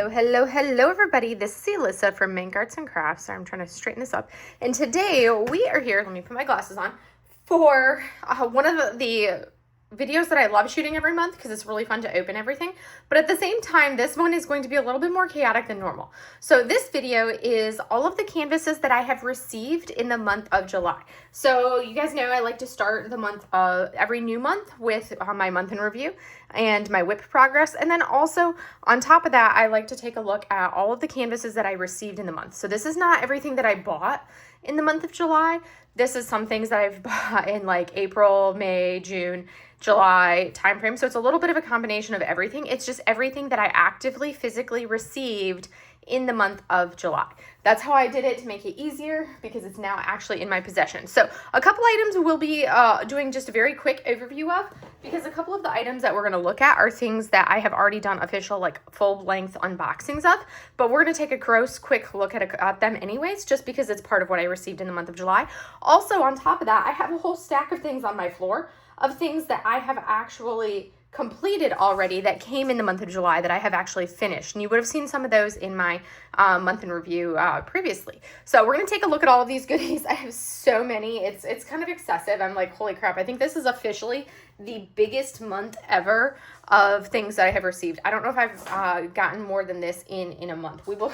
Hello, everybody. This is Alyssa from Mink Arts and Crafts. I'm trying to straighten this up. And today we are here, let me put my glasses on, for one of the videos that I love shooting every month because it's really fun to open everything. But at the same time, this one is going to be a little bit more chaotic than normal. So this video is all of the canvases that I have received in the month of July. So you guys know I like to start the month every new month with my month in review and my WIP progress. And then also on top of that, I like to take a look at all of the canvases that I received in the month. So this is not everything that I bought in the month of July. This is some things that I've bought in like April, May, June, July timeframe. So it's a little bit of a combination of everything. It's just everything that I actively, physically received in the month of July. That's how I did it to make it easier because it's now actually in my possession. So a couple items we'll be doing just a very quick overview of, because a couple of the items that we're going to look at are things that I have already done official, like full length unboxings of, but we're going to take a gross quick look at them anyways, just because it's part of what I received in the month of July. Also, on top of that, I have a whole stack of things on my floor of things that I have actually completed already that came in the month of July that I have actually finished. And you would have seen some of those in my month in review previously. So we're going to take a look at all of these goodies. I have so many. It's kind of excessive. I'm like, holy crap. I think this is officially the biggest month ever of things that I have received. I don't know if I've gotten more than this in a month. We will.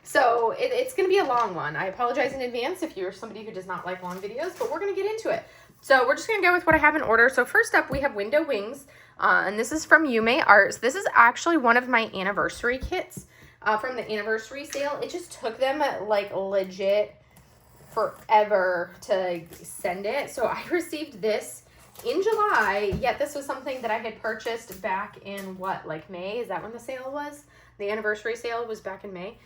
So it's going to be a long one. I apologize in advance if you're somebody who does not like long videos, but we're going to get into it. So we're just going to go with what I have in order. So first up, we have window wings, and this is from Ummmmm Arts. This is actually one of my anniversary kits from the anniversary sale. It just took them like legit forever to send it. So I received this in July, yet this was something that I had purchased back in what, like May? Is that when the sale was? The anniversary sale was back in May.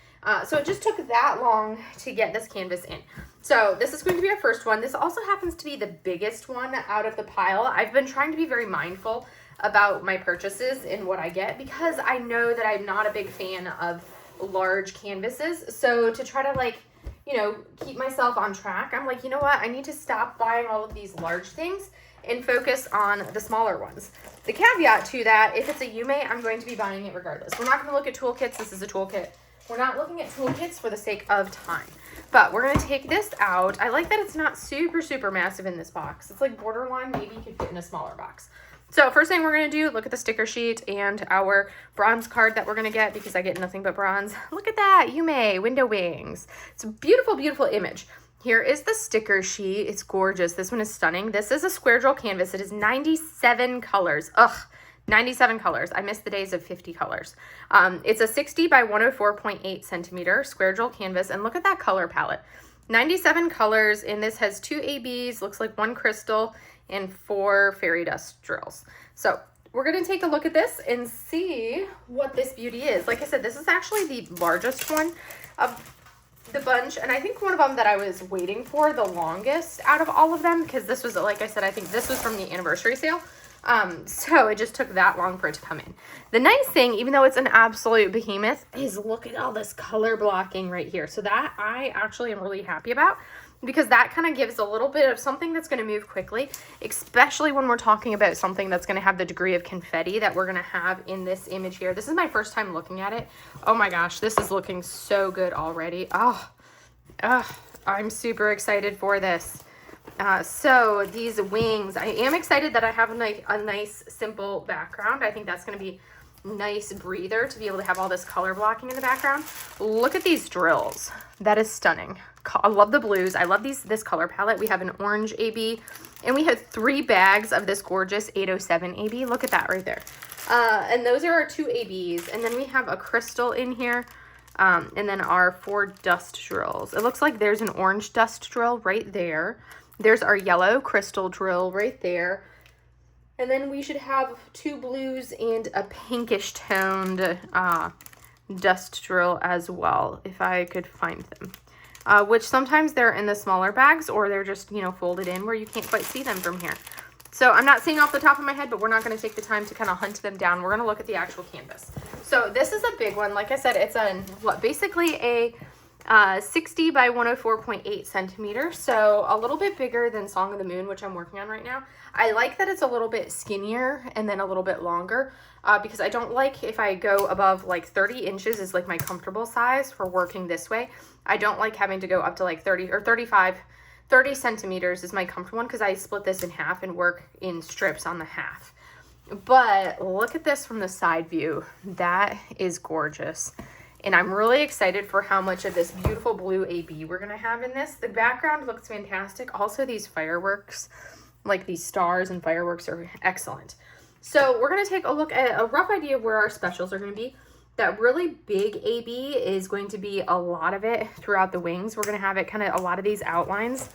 So it just took that long to get this canvas in. So this is going to be our first one. This also happens to be the biggest one out of the pile. I've been trying to be very mindful about my purchases and what I get because I know that I'm not a big fan of large canvases. So to try to like, you know, keep myself on track, I'm like, you know what? I need to stop buying all of these large things and focus on the smaller ones. The caveat to that, if it's a Ummmmm, I'm going to be buying it regardless. We're not going to look at toolkits. This is a toolkit. We're not looking at toolkits for the sake of time. But we're going to take this out. I like that it's not super massive in this box. It's like borderline, maybe you could fit in a smaller box. So first thing we're going to do, look at the sticker sheet and our bronze card that we're going to get because I get nothing but bronze. Look at that, Ummmmm, window wings. It's a beautiful image. Here is the sticker sheet. It's gorgeous. This one is stunning. This is a square drill canvas. It is 97 colors. Ugh, 97 colors. I miss the days of 50 colors. It's a 60 by 104.8 centimeter square drill canvas. And look at that color palette. 97 colors, and this has 2 ABs, looks like 1 crystal, and 4 fairy dust drills. So we're going to take a look at this and see what this beauty is. Like I said, this is actually the largest one of the bunch, and I think one of them that I was waiting for the longest out of all of them, because this was, like I said, I think this was from the anniversary sale. So it just took that long for it to come in. The nice thing, even though it's an absolute behemoth, is look at all this color blocking right here. So that I actually am really happy about, because that kind of gives a little bit of something that's going to move quickly, especially when we're talking about something that's going to have the degree of confetti that we're going to have in this image here. This is my first time looking at it. Oh my gosh, this is looking so good already. I'm super excited for this. So these wings, I am excited that I have a nice simple background. I think that's going to be nice breather to be able to have all this color blocking in the background. Look at these drills. That is stunning. I love the blues. I love this color palette. We have an orange AB, and we have 3 bags of this gorgeous 807 AB. Look at that right there. And those are our 2 ABs. And then we have a crystal in here. And then our 4 dust drills. It looks like there's an orange dust drill right there. There's our yellow crystal drill right there. And then we should have 2 blues and a pinkish toned dust drill as well, if I could find them. Which sometimes they're in the smaller bags, or they're just, you know, folded in where you can't quite see them from here. So I'm not seeing off the top of my head, but we're not going to take the time to kind of hunt them down. We're going to look at the actual canvas. So this is a big one. Like I said, it's basically a 60 by 104.8 centimeters, so a little bit bigger than Song of the Moon, which I'm working on right now. I like that it's a little bit skinnier and then a little bit longer, because I don't like, if I go above like 30 inches is like my comfortable size for working this way. I don't like having to go up to like 30 or 35, 30 centimeters is my comfortable one, because I split this in half and work in strips on the half. But look at this from the side view. That is gorgeous. And I'm really excited for how much of this beautiful blue AB we're going to have in this. The background looks fantastic. Also, these fireworks, like these stars and fireworks, are excellent. So we're going to take a look at a rough idea of where our specials are going to be. That really big AB is going to be a lot of it throughout the wings. We're going to have it kind of a lot of these outlines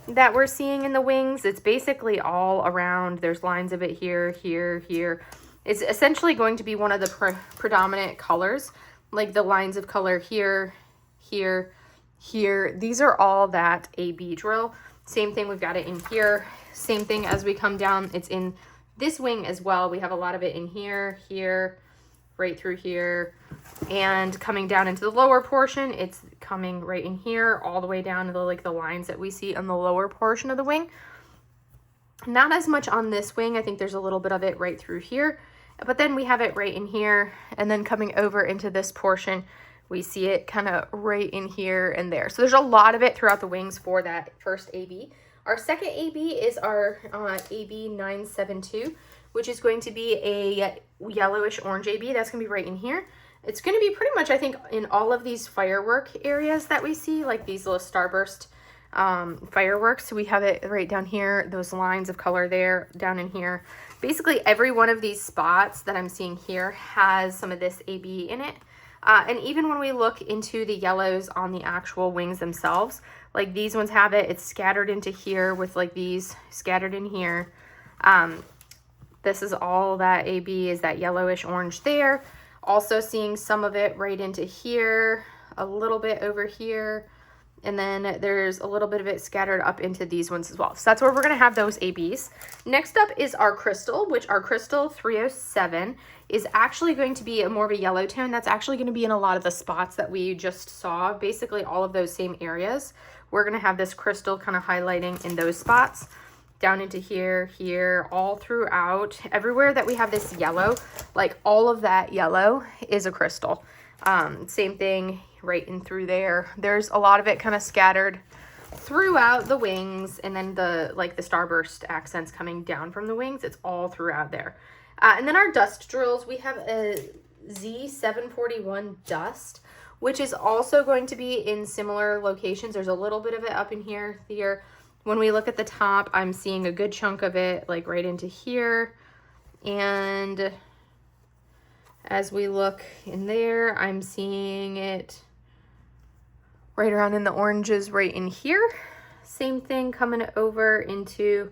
that we're seeing in the wings. It's basically all around. There's lines of it here, here, here. It's essentially going to be one of the predominant colors. Like the lines of color here, here, here. These are all that AB drill. Same thing, we've got it in here. Same thing as we come down, it's in this wing as well. We have a lot of it in here, here, right through here. And coming down into the lower portion, it's coming right in here, all the way down to the, like the lines that we see on the lower portion of the wing. Not as much on this wing. I think there's a little bit of it right through here. But then we have it right in here, and then coming over into this portion, we see it kind of right in here and there. So there's a lot of it throughout the wings for that first AB. Our second AB is our AB 972, which is going to be a yellowish orange AB. That's going to be right in here. It's going to be pretty much, I think, in all of these firework areas that we see, like these little starburst fireworks. So we have it right down here, those lines of color there, down in here. Basically every one of these spots that I'm seeing here has some of this AB in it. And even when we look into the yellows on the actual wings themselves, like these ones have it, it's scattered into here with like these scattered in here. This is all that AB is, that yellowish orange there. Also seeing some of it right into here, a little bit over here. And then there's a little bit of it scattered up into these ones as well. So that's where we're going to have those ABs. Next up is our crystal, which our crystal 307 is actually going to be more of a yellow tone. That's actually going to be in a lot of the spots that we just saw, basically all of those same areas. We're going to have this crystal kind of highlighting in those spots, down into here, here, all throughout. Everywhere that we have this yellow, like all of that yellow is a crystal. Same thing right in through there. There's a lot of it kind of scattered throughout the wings, and then the like the starburst accents coming down from the wings. It's all throughout there. And then our dust drills, we have a Z741 dust, which is also going to be in similar locations. There's a little bit of it up in here, here. When we look at the top, I'm seeing a good chunk of it like right into here. And as we look in there, I'm seeing it right around in the oranges right in here. Same thing coming over into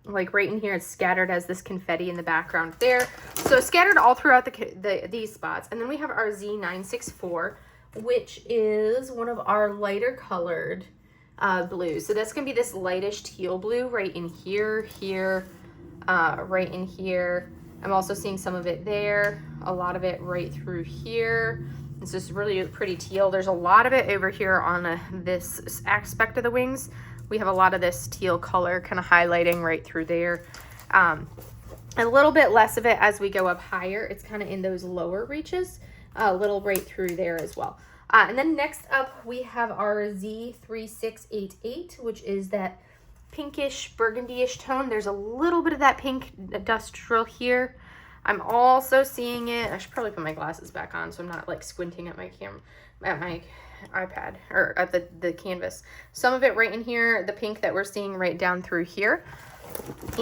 like right in here. It's scattered as this confetti in the background there. So scattered all throughout these spots. And then we have our Z964, which is one of our lighter colored blues. So that's gonna be this lightish teal blue right in here, here, right in here. I'm also seeing some of it there, a lot of it right through here. It's just really pretty teal. There's a lot of it over here on this aspect of the wings. We have a lot of this teal color kind of highlighting right through there. A little bit less of it as we go up higher. It's kind of in those lower reaches, a little right through there as well. And then next up, we have our Z3688, which is that pinkish burgundy-ish tone. There's a little bit of that pink dust drill here. I'm also seeing it. I should probably put my glasses back on so I'm not like squinting at my camera, at my iPad, or at the canvas. Some of it right in here, the pink that we're seeing right down through here.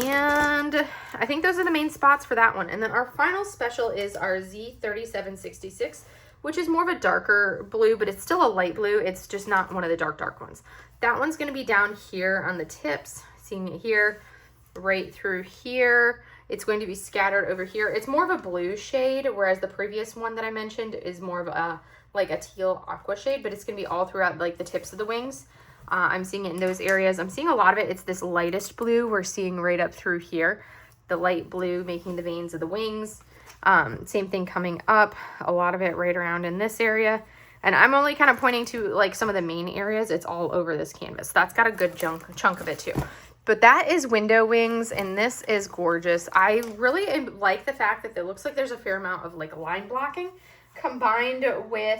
And I think those are the main spots for that one. And then our final special is our Z3766, which is more of a darker blue, but it's still a light blue. It's just not one of the dark ones. That one's gonna be down here on the tips, seeing it here, right through here. It's going to be scattered over here. It's more of a blue shade, whereas the previous one that I mentioned is more of a like a teal aqua shade, but it's gonna be all throughout like the tips of the wings. I'm seeing it in those areas. I'm seeing a lot of it. It's this lightest blue we're seeing right up through here. The light blue making the veins of the wings. Same thing coming up. A lot of it right around in this area. And I'm only kind of pointing to like some of the main areas. It's all over this canvas. That's got a good chunk of it too. But that is window wings, and this is gorgeous. I really like the fact that it looks like there's a fair amount of like line blocking combined with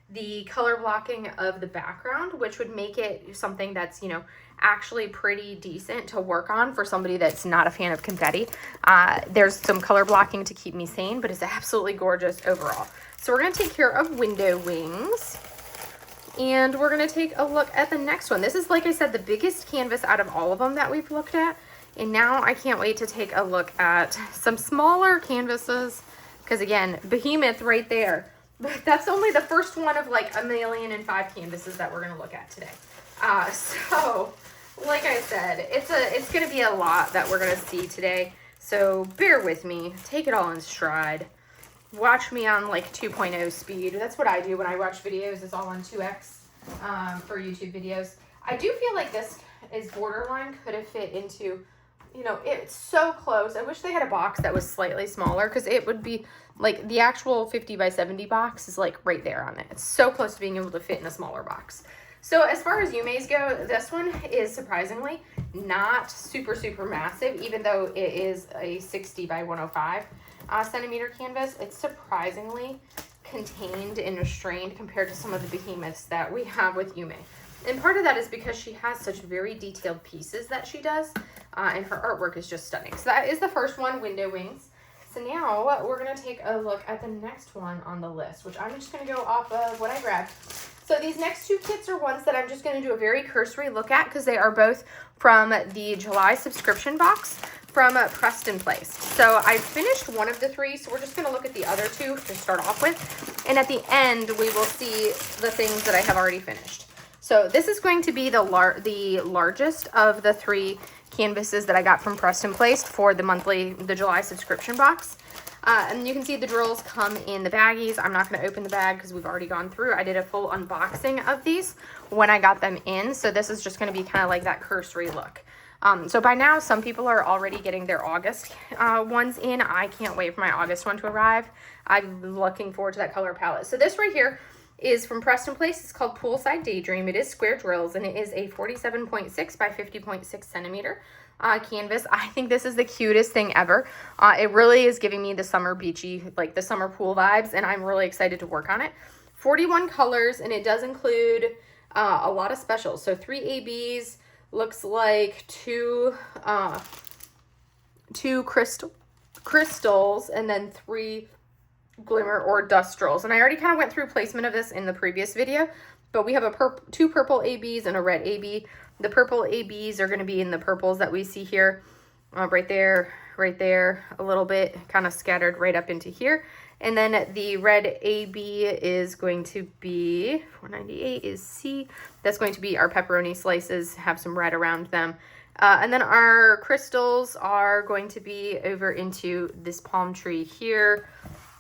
the color blocking of the background, which would make it something that's, you know, actually pretty decent to work on for somebody that's not a fan of confetti. There's some color blocking to keep me sane, but it's absolutely gorgeous overall. So we're going to take care of window wings, and we're going to take a look at the next one. This is, like I said, the biggest canvas out of all of them that we've looked at, and now I can't wait to take a look at some smaller canvases, because again, behemoth right there. But that's only the first one of like 1,000,005 canvases that we're going to look at today. So like I said, it's going to be a lot that we're going to see today. So bear with me, take it all in stride. Watch me on like 2.0 speed. That's what I do when I watch videos. It's all on 2x for YouTube videos. I do feel like this is borderline, could have fit into, you know, it's so close. I wish they had a box that was slightly smaller, because it would be like the actual 50 by 70 box is like right there on it. It's so close to being able to fit in a smaller box. So as far as Ummee's go, this one is surprisingly not super massive, even though it is a 60 by 105 centimeter canvas. It's surprisingly contained and restrained compared to some of the behemoths that we have with Ummee. And part of that is because she has such very detailed pieces that she does, and her artwork is just stunning. So that is the first one, window wings. So now we're going to take a look at the next one on the list, which I'm just going to go off of what I grabbed. So these next two kits are ones that I'm just going to do a very cursory look at, because they are both from the July subscription box from Preston Place. So I finished one of the three, so we're just going to look at the other two to start off with. And at the end, we will see the things that I have already finished. So this is going to be the largest of the three canvases that I got from Preston Place for the July subscription box. And you can see the drills come in the baggies. I'm not going to open the bag because we've already gone through. I did a full unboxing of these when I got them in. So this is just going to be kind of like that cursory look. So by now, some people are already getting their August ones in. I can't wait for my August one to arrive. I'm looking forward to that color palette. So this right here is from Preston Place. It's called Poolside Daydream. It is square drills, and it is a 47.6 by 50.6 centimeter canvas. I think this is the cutest thing ever. It really is giving me the summer beachy, like the summer pool vibes, and I'm really excited to work on it. 41 colors, and it does include a lot of specials. So 3 ABs, looks like two crystals, and then 3 glimmer or dust drills. And I already kind of went through placement of this in the previous video, but we have two purple ABs and a red AB. The purple ABs are going to be in the purples that we see here, right there, a little bit kind of scattered right up into here. And then the red AB is going to be, 498 is C. That's going to be our pepperoni slices, have some red around them. And then our crystals are going to be over into this palm tree here,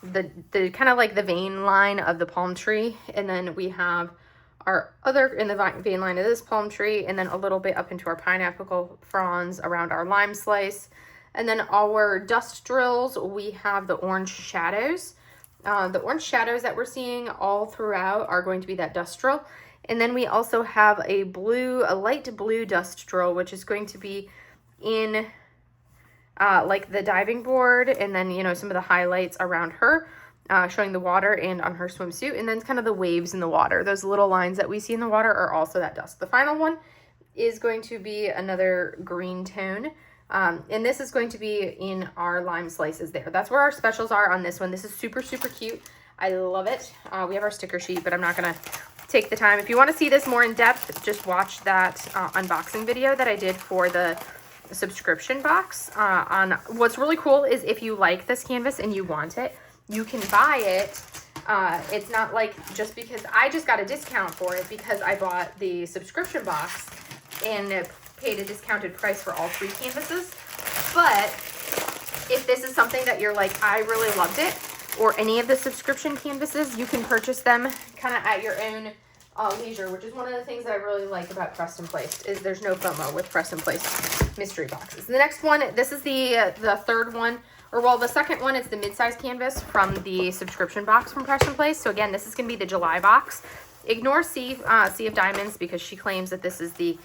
the kind of like the vein line of the palm tree. And then we have our other in the vein line of this palm tree, and then a little bit up into our pineapple fronds around our lime slice. And then our dust drills, we have the orange shadows. The orange shadows that we're seeing all throughout are going to be that dust drill. And then we also have a light blue dust drill, which is going to be in like the diving board, and then, you know, some of the highlights around her, showing the water and on her swimsuit, and then kind of the waves in the water. Those little lines that we see in the water are also that dust. The final one is going to be another green tone. And this is going to be in our lime slices there. That's where our specials are on this one. This is super cute. I love it. We have our sticker sheet, but I'm not going to take the time. If you want to see this more in depth, just watch that unboxing video that I did for the subscription box. On what's really cool is if you like this canvas and you want it, you can buy it. It's not like just because I just got a discount for it because I bought the subscription box and paid a discounted price for all 3 canvases. But if this is something that you're like, I really loved it, or any of the subscription canvases, you can purchase them kind of at your own leisure, which is one of the things that I really like about Press and Place, is there's no FOMO with Press and Place mystery boxes. The next one, this is the third one, or well, the second one is the mid-size canvas from the subscription box from Press and Place. So again, this is going to be the July box. Ignore Sea of Diamonds because she claims that this is the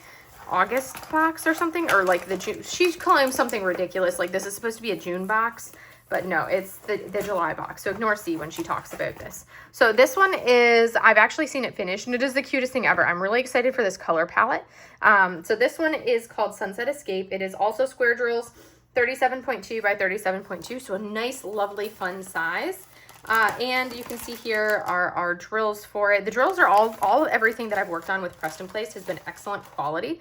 August box or something, or like the June. She claims something ridiculous, like this is supposed to be a June box. But no, it's the July box. So ignore C when she talks about this. So this one is, I've actually seen it finished, and it is the cutest thing ever. I'm really excited for this color palette. So this one is called Sunset Escape. It is also square drills, 37.2 by 37.2. So a nice, lovely, fun size. And you can see here are our drills for it. The drills are everything that I've worked on with Press and Place has been excellent quality.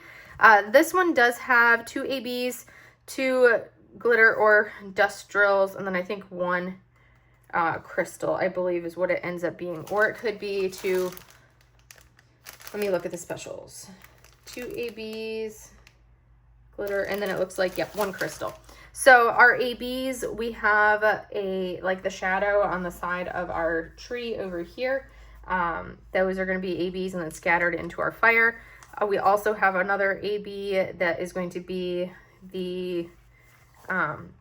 This one does have 2 ABs, 2 glitter or dust drills, and then I think 1 crystal, I believe, is what it ends up being. Or it could be 2, let me look at the specials. 2 ABs, glitter, and then it looks like, yep, 1 crystal. So our ABs, we have like the shadow on the side of our tree over here. Those are going to be ABs and then scattered into our fire. We also have another AB that is going to be the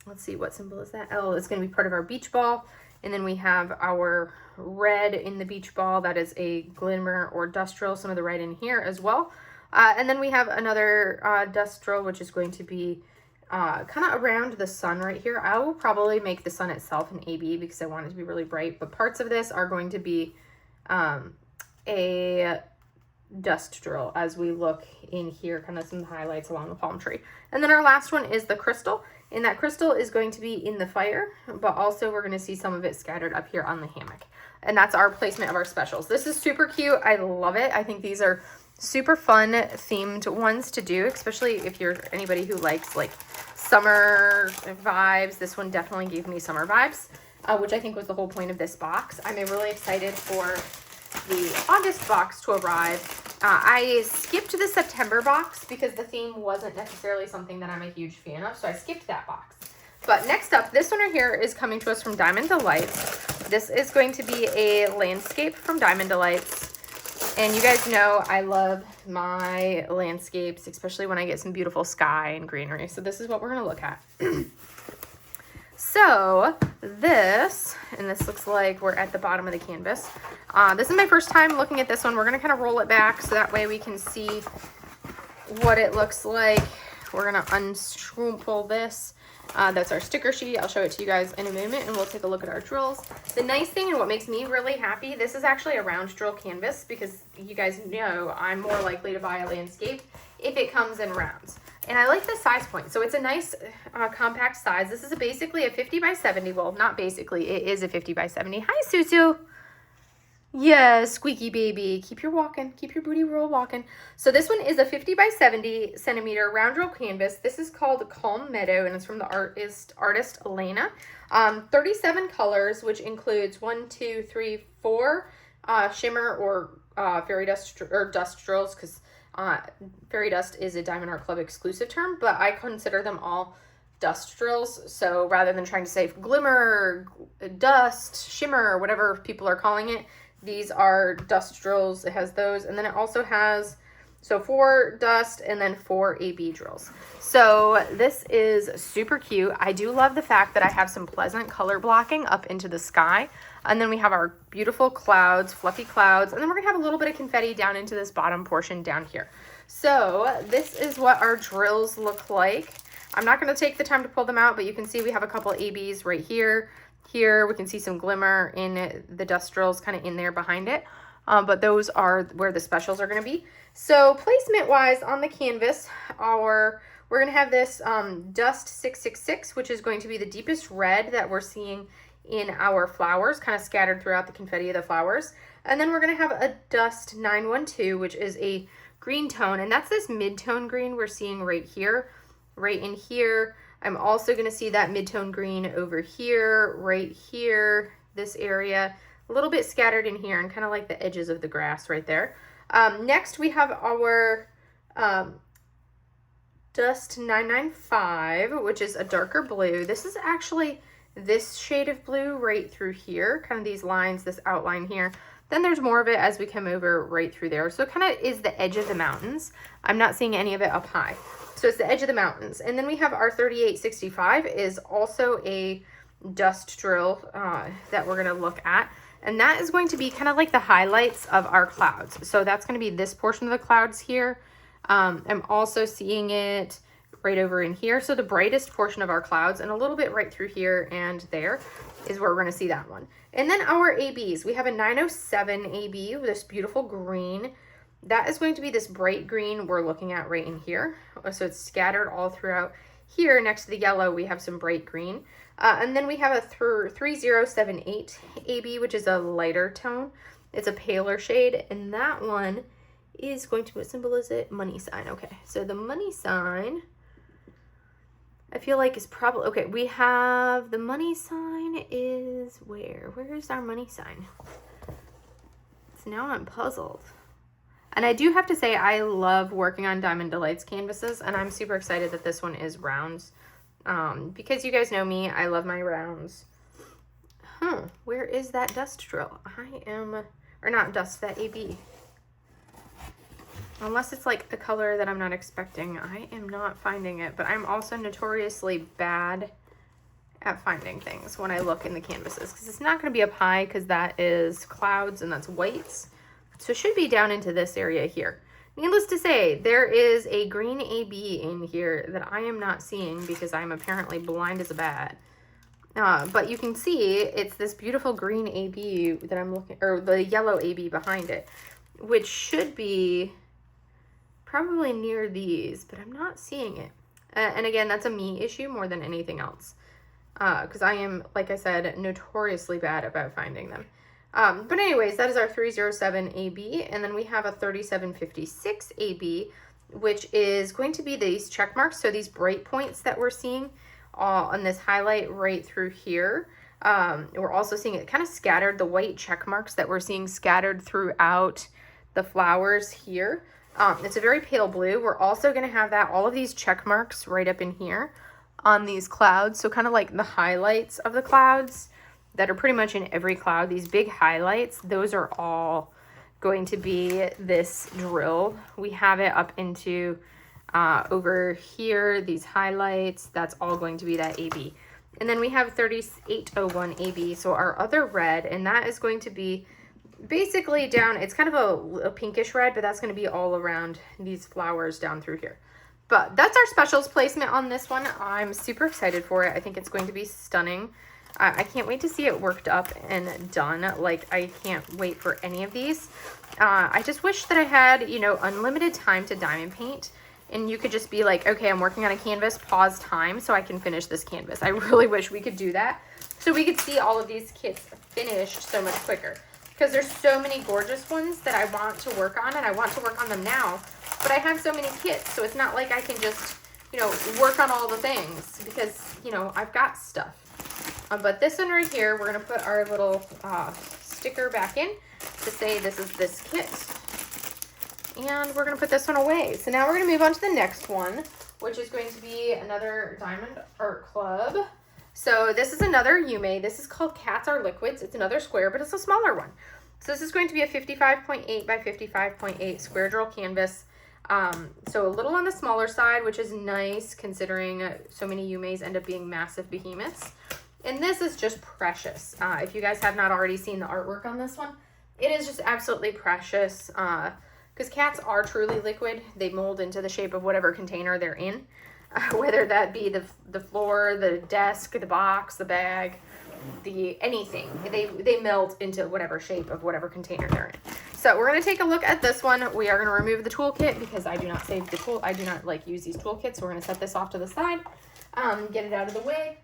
let's see, what symbol is that? Oh, it's going to be part of our beach ball. And then we have our red in the beach ball. That is a glimmer or dust drill, some of the red in here as well. And then we have another dust drill, which is going to be kind of around the sun right here. I will probably make the sun itself an AB because I want it to be really bright. But parts of this are going to be a dust drill as we look in here, kind of some highlights along the palm tree. And then our last one is the crystal. And that crystal is going to be in the fire, but also we're going to see some of it scattered up here on the hammock. And that's our placement of our specials. This is super cute. I love it. I think these are super fun themed ones to do, especially if you're anybody who likes like summer vibes. This one definitely gave me summer vibes, which I think was the whole point of this box. I'm really excited for the August box to arrive. I skipped the September box because the theme wasn't necessarily something that I'm a huge fan of, so I skipped that box. But next up, this one right here is coming to us from Diamond Delights. This is going to be a landscape from Diamond Delights. And you guys know I love my landscapes, especially when I get some beautiful sky and greenery. So this is what we're going to look at. So this, and this looks like we're at the bottom of the canvas. This is my first time looking at this one. We're going to kind of roll it back so that way we can see what it looks like. We're going to unscrumple this. That's our sticker sheet. I'll show it to you guys in a moment, and we'll take a look at our drills. The nice thing and what makes me really happy, this is actually a round drill canvas because you guys know I'm more likely to buy a landscape if it comes in rounds. And I like the size point. So it's a nice compact size. This is basically a 50 by 70. Well, not basically. It is a 50 by 70. Hi, Susu. Yes, squeaky baby. Keep your walking. Keep your booty roll walking. So this one is a 50 by 70 centimeter round drill canvas. This is called Calm Meadow, and it's from the artist Elena. 37 colors, which includes 4 shimmer or fairy dust or dust drills, because fairy dust is a Diamond Art Club exclusive term, but I consider them all dust drills. So rather than trying to say glimmer, dust, shimmer, whatever people are calling it, these are dust drills. It has those, and then it also has 4 dust and then 4 AB drills. So this is super cute. I do love the fact that I have some pleasant color blocking up into the sky. And then we have our beautiful clouds, fluffy clouds, and then we're gonna have a little bit of confetti down into this bottom portion down here. So this is what our drills look like. I'm not gonna take the time to pull them out, but you can see we have a couple ABs right here. Here we can see some glimmer in the dust drills kind of in there behind it. But those are where the specials are gonna be. So placement wise on the canvas, we're gonna have this Dust 666, which is going to be the deepest red that we're seeing in our flowers, kind of scattered throughout the confetti of the flowers. And then we're going to have a Dust 912, which is a green tone, and that's this mid-tone green we're seeing right here, right in here. I'm also going to see that mid-tone green over here, right here, this area, a little bit scattered in here, and kind of like the edges of the grass right there. Next, we have our Dust 995, which is a darker blue. This is actually this shade of blue right through here, kind of these lines, this outline here. Then there's more of it as we come over right through there. So it kind of is the edge of the mountains. I'm not seeing any of it up high. So it's the edge of the mountains. And then we have our 3865 is also a dust drill that we're going to look at. And that is going to be kind of like the highlights of our clouds. So that's going to be this portion of the clouds here. I'm also seeing it right over in here. So the brightest portion of our clouds and a little bit right through here and there is where we're going to see that one. And then our ABs, we have a 907 AB with this beautiful green. That is going to be this bright green we're looking at right in here. So it's scattered all throughout here. Next to the yellow, we have some bright green. And then we have a 3078 AB, which is a lighter tone. It's a paler shade. And that one is going to, what symbol is it? Money sign. Okay, so the money sign, I feel like is probably, okay, we have the money sign is where? Where is our money sign? So now I'm puzzled. And I do have to say, I love working on Diamond Delights canvases, and I'm super excited that this one is rounds. Because you guys know me, I love my rounds. Where is that dust drill? Or not dust, that AB. Unless it's like a color that I'm not expecting, I am not finding it. But I'm also notoriously bad at finding things when I look in the canvases. Because it's not going to be up high because that is clouds and that's whites. So it should be down into this area here. Needless to say, there is a green AB in here that I am not seeing because I'm apparently blind as a bat. But you can see it's this beautiful green AB that I'm looking, or the yellow AB behind it, which should be probably near these, but I'm not seeing it. And again, that's a me issue more than anything else. Because I am, like I said, notoriously bad about finding them. But anyways, that is our 307 AB, and then we have a 3756 AB, which is going to be these check marks, so these bright points that we're seeing on this highlight right through here. We're also seeing it kind of scattered, the white check marks that we're seeing scattered throughout the flowers here. It's a very pale blue. We're also going to have that, all of these check marks right up in here on these clouds, so kind of like the highlights of the clouds that are pretty much in every cloud. These big highlights, those are all going to be this drill. We have it up into over here, these highlights, that's all going to be that AB. And then we have 3801 AB, so our other red, and that is going to be basically down, it's kind of a pinkish red, but that's going to be all around these flowers down through here. But that's our specials placement on this one. I'm super excited for it. I think it's going to be stunning. I can't wait to see it worked up and done. Like, I can't wait for any of these. I just wish that I had, you know, unlimited time to diamond paint. And you could just be like, okay, I'm working on a canvas, pause time so I can finish this canvas. I really wish we could do that. So we could see all of these kits finished so much quicker. Because there's so many gorgeous ones that I want to work on, and I want to work on them now. But I have so many kits, so it's not like I can just, you know, work on all the things. Because, you know, I've got stuff. But this one right here, we're going to put our little sticker back in to say this is this kit. And we're going to put this one away. So now we're going to move on to the next one, which is going to be another Diamond Art Club. So this is another Ummmmm. This is called Cats Are Liquids. It's another square, but it's a smaller one. So this is going to be a 55.8 by 55.8 square drill canvas. So a little on the smaller side, which is nice considering so many Ummmms end up being massive behemoths. And this is just precious. If you guys have not already seen the artwork on this one, it is just absolutely precious. Because cats are truly liquid. They mold into the shape of whatever container they're in. Whether that be the floor, the desk, the box, the bag, anything. They melt into whatever shape of whatever container they're in. So we're going to take a look at this one. We are going to remove the toolkit because I do not save the tool. I do not like use these toolkits. So we're going to set this off to the side, get it out of the way.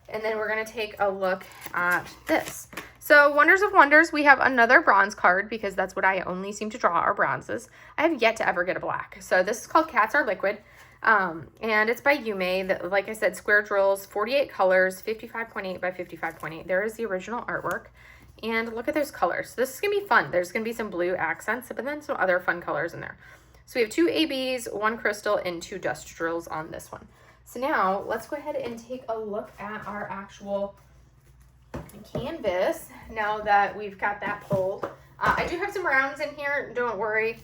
And then we're going to take a look at this. So Wonders of Wonders, we have another bronze card because that's what I only seem to draw are bronzes. I have yet to ever get a black. So this is called Cats Are Liquid. And it's by Ummmmm. Like I said, square drills, 48 colors, 55.8 by 55.8. There is the original artwork. And look at those colors. So this is going to be fun. There's going to be some blue accents, but then some other fun colors in there. So we have 2 ABs, 1 crystal, and 2 dust drills on this one. So now let's go ahead and take a look at our actual canvas now that we've got that pulled. I do have some rounds in here, don't worry.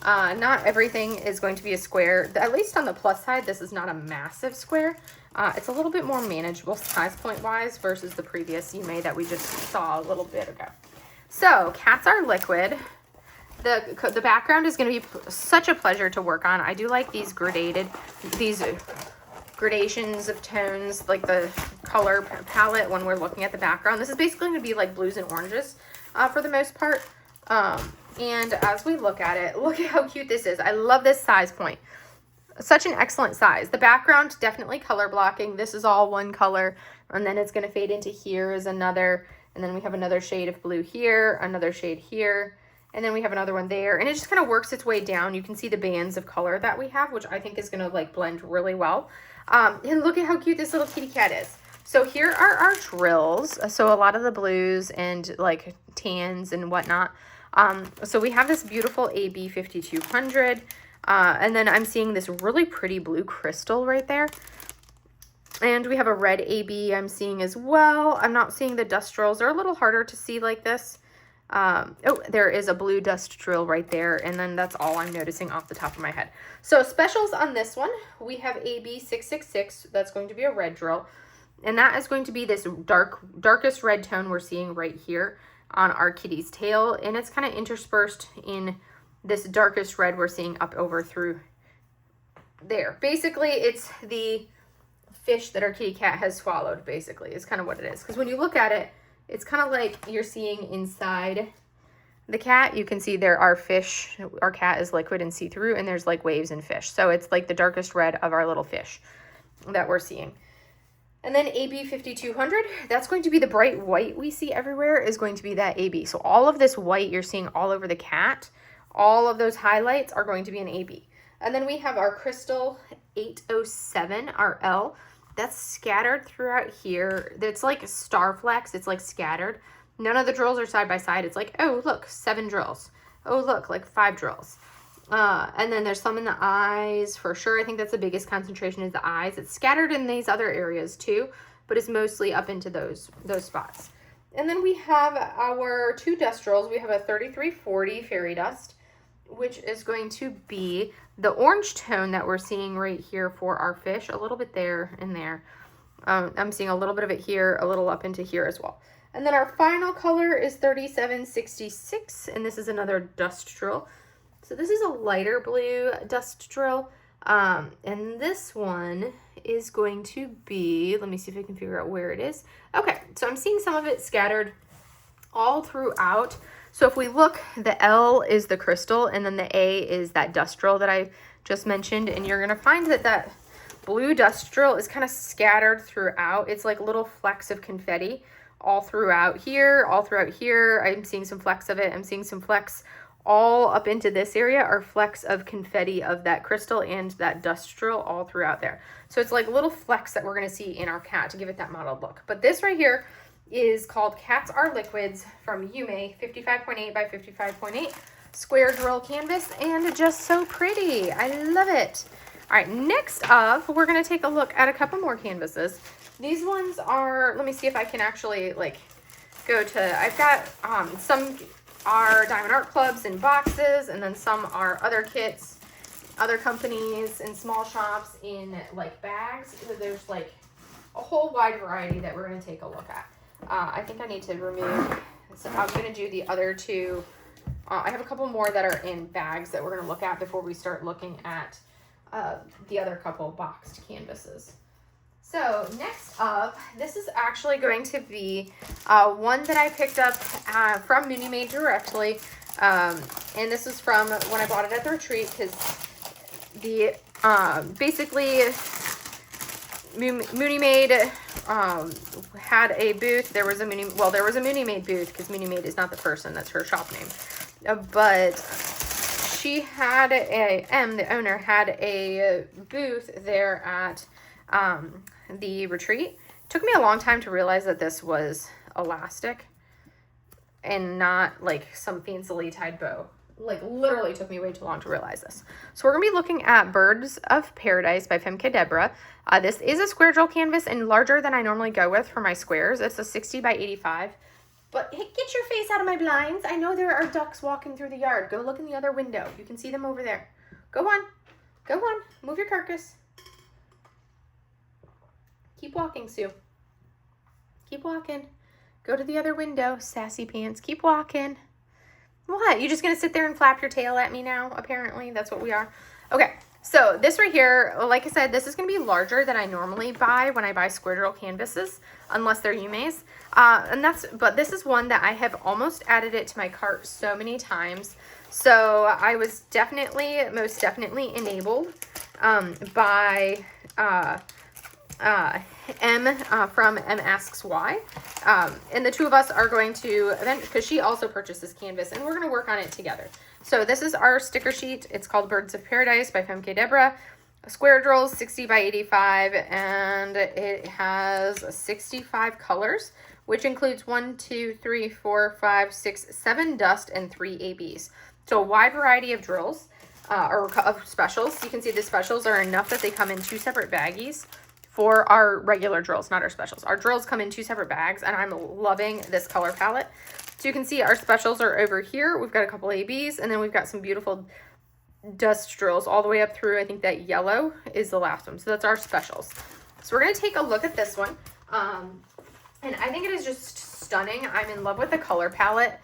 Not everything is going to be a square. At least on the plus side, this is not a massive square. It's a little bit more manageable size point wise versus the previous Ummmmm that we just saw a little bit ago. So Cats Are Liquid. The background is going to be such a pleasure to work on. I do like these gradations of tones, like the color palette when we're looking at the background. This is basically going to be like blues and oranges for the most part. And as we look at it, look at how cute this is. I love this size point. Such an excellent size. The background, definitely color blocking. This is all one color, and then it's going to fade into here is another, and then we have another shade of blue here, another shade here, and then we have another one there, and it just kind of works its way down. You can see the bands of color that we have, which I think is going to like blend really well. And look at how cute this little kitty cat is. So here are our drills. So a lot of the blues and like tans and whatnot. So we have this beautiful AB 5200. And then I'm seeing this really pretty blue crystal right there. And we have a red AB I'm seeing as well. I'm not seeing the dust drills. They're a little harder to see like this. Oh, there is a blue dust drill right there, and then that's all I'm noticing off the top of my head. So specials on this one, we have AB666. That's going to be a red drill, and that is going to be this darkest red tone we're seeing right here on our kitty's tail, and it's kind of interspersed in this darkest red we're seeing up over through there. Basically, it's the fish that our kitty cat has swallowed, basically, is kind of what it is. Because when you look at it, it's kind of like you're seeing inside the cat. You can see there are fish. Our cat is liquid and see-through, and there's like waves and fish. So it's like the darkest red of our little fish that we're seeing. And then AB 5200, that's going to be the bright white we see everywhere, is going to be that AB. So all of this white you're seeing all over the cat, all of those highlights are going to be an AB. And then we have our crystal 807, our L. That's scattered throughout here. It's like a star flex. It's like scattered. None of the drills are side by side. It's like, oh, look, 7 drills. Oh, look, like 5 drills. And then there's some in the eyes for sure. I think that's the biggest concentration is the eyes. It's scattered in these other areas too, but it's mostly up into those spots. And then we have our 2 dust drills. We have a 3340 fairy dust, which is going to be the orange tone that we're seeing right here for our fish, a little bit there and there. I'm seeing a little bit of it here, a little up into here as well. And then our final color is 3766, and this is another dust drill. So this is a lighter blue dust drill, and this one is going to be, let me see if I can figure out where it is. Okay, so I'm seeing some of it scattered all throughout. So if we look, the L is the crystal, and then the A is that dust drill that I just mentioned. And you're going to find that that blue dust drill is kind of scattered throughout. It's like little flecks of confetti all throughout here, all throughout here. I'm seeing some flecks of it. I'm seeing some flecks all up into this area are flecks of confetti of that crystal and that dust drill all throughout there. So it's like little flecks that we're going to see in our cat to give it that mottled look. But this right here is called Cats Are Liquids from Ummmmm 55.8 by 55.8 square drill canvas, and just so pretty. I love it. All right, next up, we're going to take a look at a couple more canvases. These ones are, let me see if I can actually like go to, I've got some are Diamond Art Clubs in boxes, and then some are other kits, other companies and small shops in like bags. So there's like a whole wide variety that we're going to take a look at. I think I need to remove, so I'm going to do the other 2. I have a couple more that are in bags that we're going to look at before we start looking at the other couple boxed canvases. So next up, this is actually going to be one that I picked up from Ummmmm directly. And this is from when I bought it at the retreat, because the basically Ummmmm had a booth. There was a Ummmmm booth, because Ummmmm is not the person, that's her shop name. But she had the owner had a booth there at the retreat. It took me a long time to realize that this was elastic and not like some fancily tied bow. Like literally took me way too long to realize this. So we're gonna be looking at Birds of Paradise by Femke Deborah. This is a square drill canvas and larger than I normally go with for my squares. It's a 60 by 85, But hey, get your face out of my blinds. I know there are ducks walking through the yard. Go look in the other window. You can see them over there. Go on. Go on. Move your carcass. Keep walking, Sue. Keep walking. Go to the other window, sassy pants. Keep walking. What? You just gonna sit there and flap your tail at me now? Apparently, that's what we are. Okay, so this right here, like I said, this is gonna be larger than I normally buy when I buy square drill canvases, unless they're Ummee's. But this is one that I have almost added it to my cart so many times. So I was most definitely enabled by from M Asks Why. And the two of us are going to, because she also purchased this canvas, and we're going to work on it together. So this is our sticker sheet. It's called Birds of Paradise by Femke Deborah. Square drills, 60 by 85, and it has 65 colors, which includes 1, 2, 3, 4, 5, 6, 7 dust and 3 ABs. So a wide variety of drills, or of specials. You can see the specials are enough that they come in 2 separate baggies for our regular drills, not our specials. Our drills come in 2 separate bags, and I'm loving this color palette. So you can see our specials are over here. We've got a couple ABs, and then we've got some beautiful dust drills all the way up through. I think that yellow is the last one. So that's our specials. So we're going to take a look at this one. And I think it is just stunning. I'm in love with the color palette.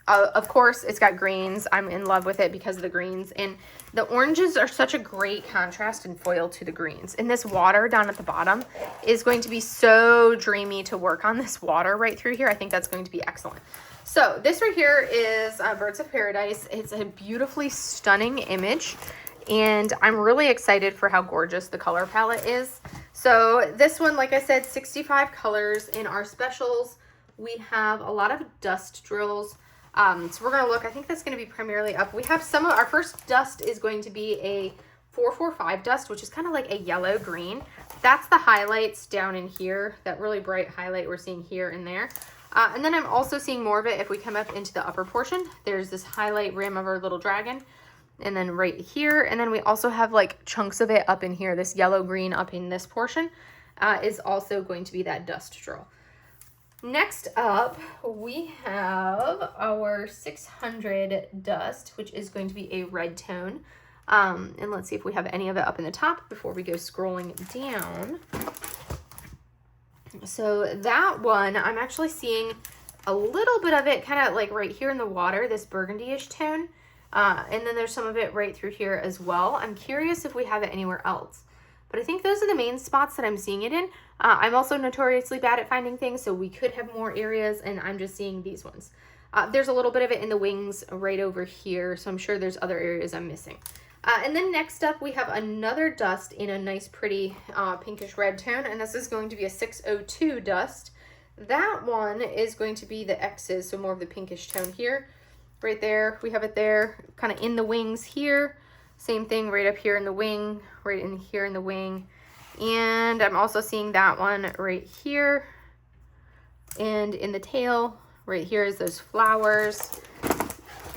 Of course, it's got greens. I'm in love with it because of the greens. And the oranges are such a great contrast and foil to the greens. And this water down at the bottom is going to be so dreamy to work on this water right through here. I think that's going to be excellent. So this right here is Birds of Paradise. It's a beautifully stunning image. And I'm really excited for how gorgeous the color palette is. So this one, like I said, 65 colors. In our specials, we have a lot of dust drills. So we're going to look, I think that's going to be primarily up. We have some of our first dust is going to be a 445 dust, which is kind of like a yellow green. That's the highlights down in here, that really bright highlight we're seeing here and there. And then I'm also seeing more of it if we come up into the upper portion. There's this highlight rim of our little dragon. And then right here, and then we also have like chunks of it up in here. This yellow green up in this portion is also going to be that dust drill. Next up, we have our 600 dust, which is going to be a red tone. And let's see if we have any of it up in the top before we go scrolling down. So that one, I'm actually seeing a little bit of it kind of like right here in the water, this burgundy-ish tone. And then there's some of it right through here as well. I'm curious if we have it anywhere else. But I think those are the main spots that I'm seeing it in. I'm also notoriously bad at finding things, so we could have more areas, and I'm just seeing these ones. There's a little bit of it in the wings right over here, so I'm sure there's other areas I'm missing. And then next up, we have another dust in a nice, pretty pinkish red tone, and this is going to be a 602 dust. That one is going to be the X's, so more of the pinkish tone here. Right there, we have it there, kind of in the wings here. Same thing right up here in the wing, right in here in the wing. And I'm also seeing that one right here. And in the tail, right here is those flowers.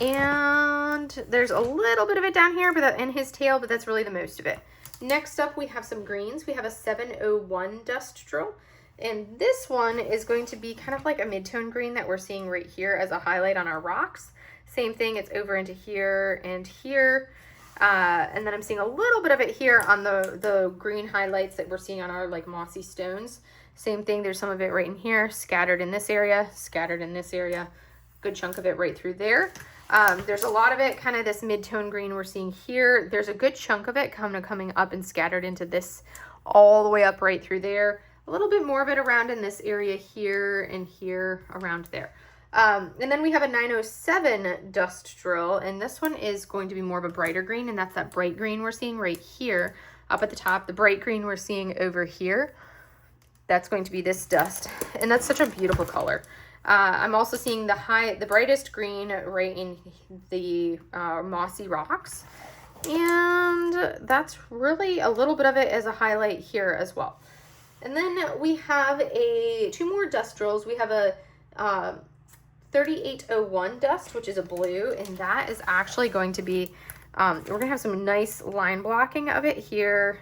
And there's a little bit of it down here but in his tail, but that's really the most of it. Next up, we have some greens. We have a 701 dust drill. And this one is going to be kind of like a mid-tone green that we're seeing right here as a highlight on our rocks. Same thing, it's over into here and here. And then I'm seeing a little bit of it here on the green highlights that we're seeing on our like mossy stones. Same thing, there's some of it right in here, scattered in this area, scattered in this area. Good chunk of it right through there. There's a lot of it, kind of this mid-tone green we're seeing here. There's a good chunk of it coming up and scattered into this all the way up right through there. A little bit more of it around in this area here and here around there. And then we have a 907 dust drill, and this one is going to be more of a brighter green, and that's that bright green we're seeing right here up at the top. The bright green we're seeing over here, that's going to be this dust, and that's such a beautiful color. I'm also seeing the brightest green right in the mossy rocks, and that's really a little bit of it as a highlight here as well. And then we have two more dust drills. We have a 3801 dust, which is a blue, and that is actually going to be, we're going to have some nice line blocking of it here,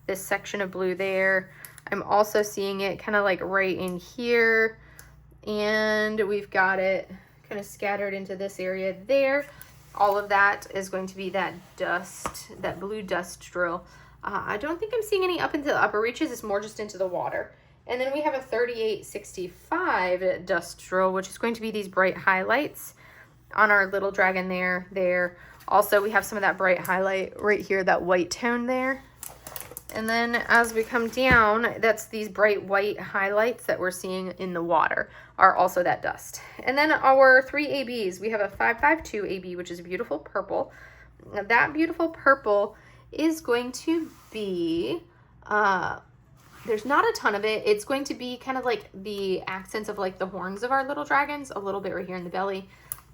this section of blue there. I'm also seeing it kind of like right in here And we've got it kind of scattered into this area there. All of that is going to be that dust, that blue dust drill. I don't think I'm seeing any up into the upper reaches. It's more just into the water. And then we have a 3865 dust drill, which is going to be these bright highlights on our little dragon there. Also, we have some of that bright highlight right here, that white tone there. And then as we come down, that's these bright white highlights that we're seeing in the water are also that dust. And then our 3 ABs, we have a 552 AB, which is a beautiful purple. Now that beautiful purple is going to be, there's not a ton of it. It's going to be kind of like the accents of like the horns of our little dragons, a little bit right here in the belly.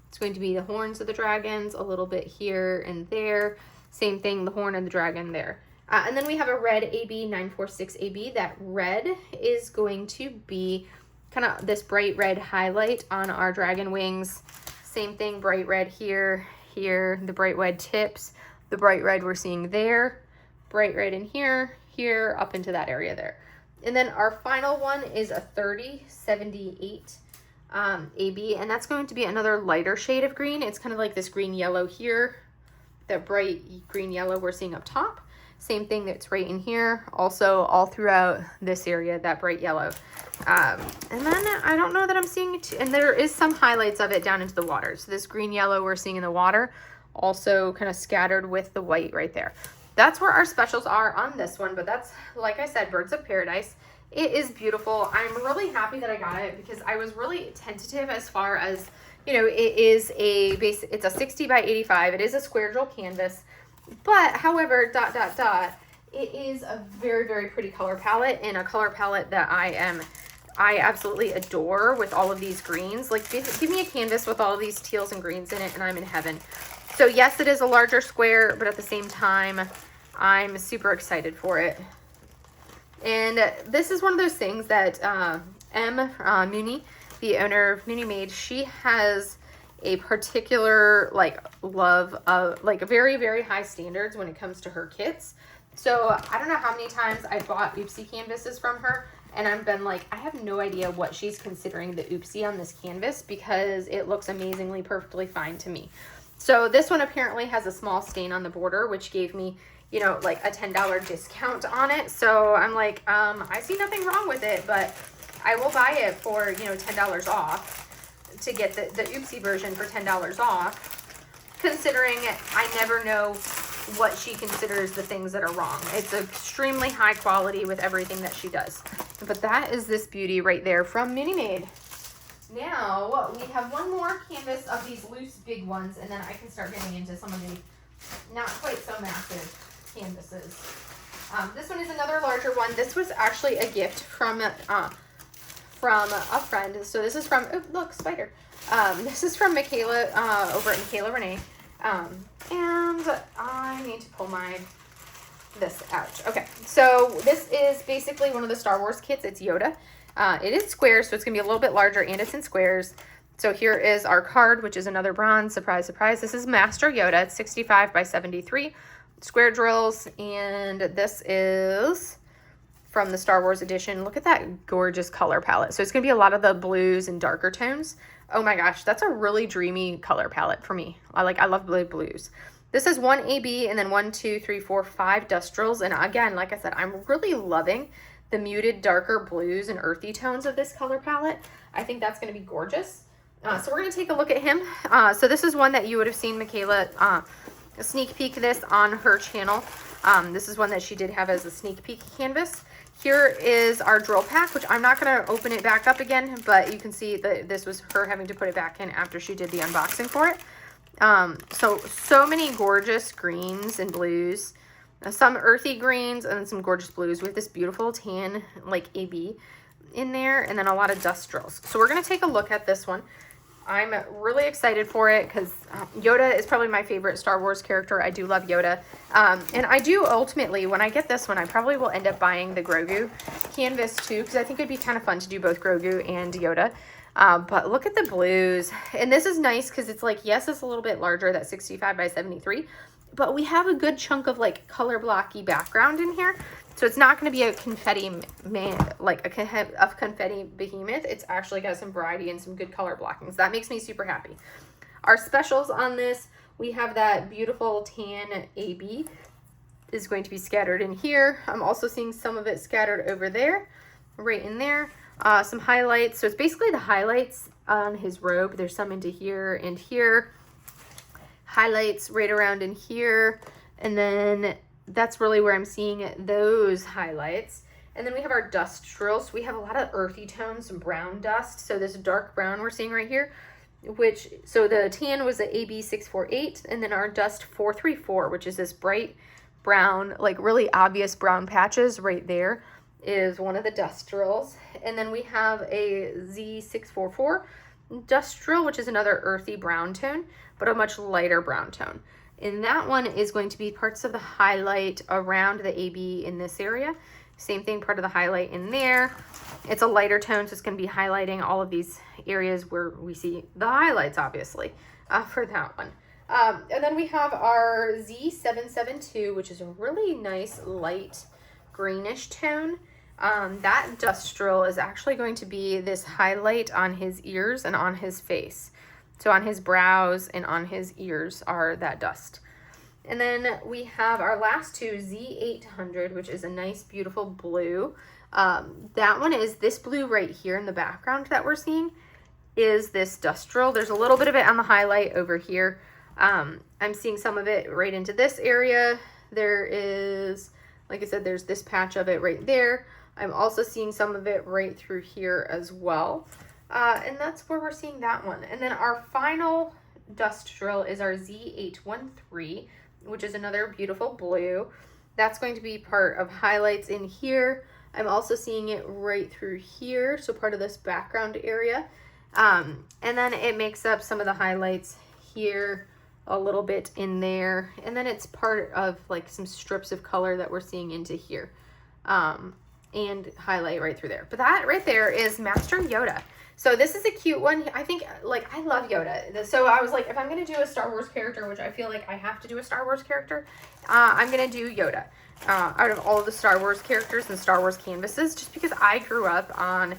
It's going to be the horns of the dragons, a little bit here and there. Same thing, the horn of the dragon there. And then we have a red AB 946 AB. That red is going to be kind of this bright red highlight on our dragon wings. Same thing, bright red here, the bright red tips, the bright red we're seeing there, bright red in here, up into that area there. And then our final one is a 3078 AB, and that's going to be another lighter shade of green. It's kind of like this green yellow here, that bright green yellow we're seeing up top. Same thing that's right in here, also all throughout this area, that bright yellow. And then I don't know that I'm seeing it, and there is some highlights of it down into the water. So this green yellow we're seeing in the water, also kind of scattered with the white right there. That's where our specials are on this one, but that's, like I said, Birds of Paradise. It is beautiful. I'm really happy that I got it because I was really tentative as far as, you know, it is a base, it's a 60 by 85. It is a square drill canvas. But however, it is a very, very pretty color palette, and a color palette that I absolutely adore with all of these greens. Like, give me a canvas with all of these teals and greens in it and I'm in heaven. So yes, it is a larger square, but at the same time, I'm super excited for it. And this is one of those things that Mooney, the owner of Mooney Made, she has a particular love of very, very high standards when it comes to her kits. So I don't know how many times I bought oopsie canvases from her, and I've been like, I have no idea what she's considering the oopsie on this canvas because it looks amazingly perfectly fine to me. So this one apparently has a small stain on the border, which gave me, you know, like a $10 discount on it. So I'm like, I see nothing wrong with it, but I will buy it for, you know, $10 off to get the oopsie version for $10 off, considering I never know what she considers the things that are wrong. It's extremely high quality with everything that she does. But that is this beauty right there from Mooney Made. Now we have one more canvas of these loose big ones, and then I can start getting into some of the not quite so massive canvases. This one is another larger one. This was actually a gift from a friend. So this is from, oh, look, spider. This is from Michaela, over at Michaela Renee. And I need to pull this out. Okay, so this is basically one of the Star Wars kits. It's Yoda. It is squares, so it's gonna be a little bit larger, and it's in squares. So here is our card, which is another bronze. Surprise, surprise. This is Master Yoda. It's 65 by 73 square drills, and this is from the Star Wars edition. Look at that gorgeous color palette. So it's gonna be a lot of the blues and darker tones. Oh my gosh, that's a really dreamy color palette for me. I love blues. This is 1 AB and then 1, 2, 3, 4, 5 dust drills. And again, like I said, I'm really loving the muted darker blues and earthy tones of this color palette. I think that's gonna be gorgeous. So we're gonna take a look at him. So this is one that you would have seen Michaela sneak peek this on her channel. This is one that she did have as a sneak peek canvas. Here is our drill pack, which I'm not going to open it back up again, but you can see that this was her having to put it back in after she did the unboxing for it. So many gorgeous greens and blues, some earthy greens, and then some gorgeous blues with this beautiful tan, like AB in there, and then a lot of dust drills. So we're going to take a look at this one. I'm really excited for it because Yoda is probably my favorite Star Wars character. I do love Yoda. And I do ultimately, when I get this one, I probably will end up buying the Grogu canvas too, because I think it'd be kind of fun to do both Grogu and Yoda. But look at the blues. And this is nice because it's like, yes, it's a little bit larger, that 65 by 73, but we have a good chunk of like color blocky background in here. So it's not going to be a confetti like a confetti behemoth. It's actually got some variety and some good color blockings. That makes me super happy. Our specials on this, we have that beautiful tan AB is going to be scattered in here. I'm also seeing some of it scattered over there, right in there. Some highlights. So it's basically the highlights on his robe. There's some into here and here. Highlights right around in here. And then that's really where I'm seeing those highlights. And then we have our dust drills. We have a lot of earthy tones, some brown dust. So this dark brown we're seeing right here, so the tan was the AB648, and then our dust 434, which is this bright brown, like really obvious brown patches right there, is one of the dust drills. And then we have a Z644 dust drill, which is another earthy brown tone, but a much lighter brown tone. And that one is going to be parts of the highlight around the AB in this area. Same thing, part of the highlight in there. It's a lighter tone, so it's going to be highlighting all of these areas where we see the highlights, obviously, for that one. And then we have our Z772, which is a really nice light greenish tone. That dust drill is actually going to be this highlight on his ears and on his face. So on his brows and on his ears are that dust. And then we have our last two, Z800, which is a nice, beautiful blue. That one is this blue right here in the background that we're seeing is this dust drill. There's a little bit of it on the highlight over here. I'm seeing some of it right into this area. There is, like I said, there's this patch of it right there. I'm also seeing some of it right through here as well. And that's where we're seeing that one. And then our final dust drill is our Z813, which is another beautiful blue. That's going to be part of highlights in here. I'm also seeing it right through here, so part of this background area. And then it makes up some of the highlights here, a little bit in there, and then it's part of like some strips of color that we're seeing into here, and highlight right through there. But that right there is Master Yoda. So this is a cute one. I think, like, I love Yoda. So I was like, if I'm going to do a Star Wars character, which I feel like I have to do a Star Wars character, I'm going to do Yoda. Out of all of the Star Wars characters and Star Wars canvases, just because I grew up on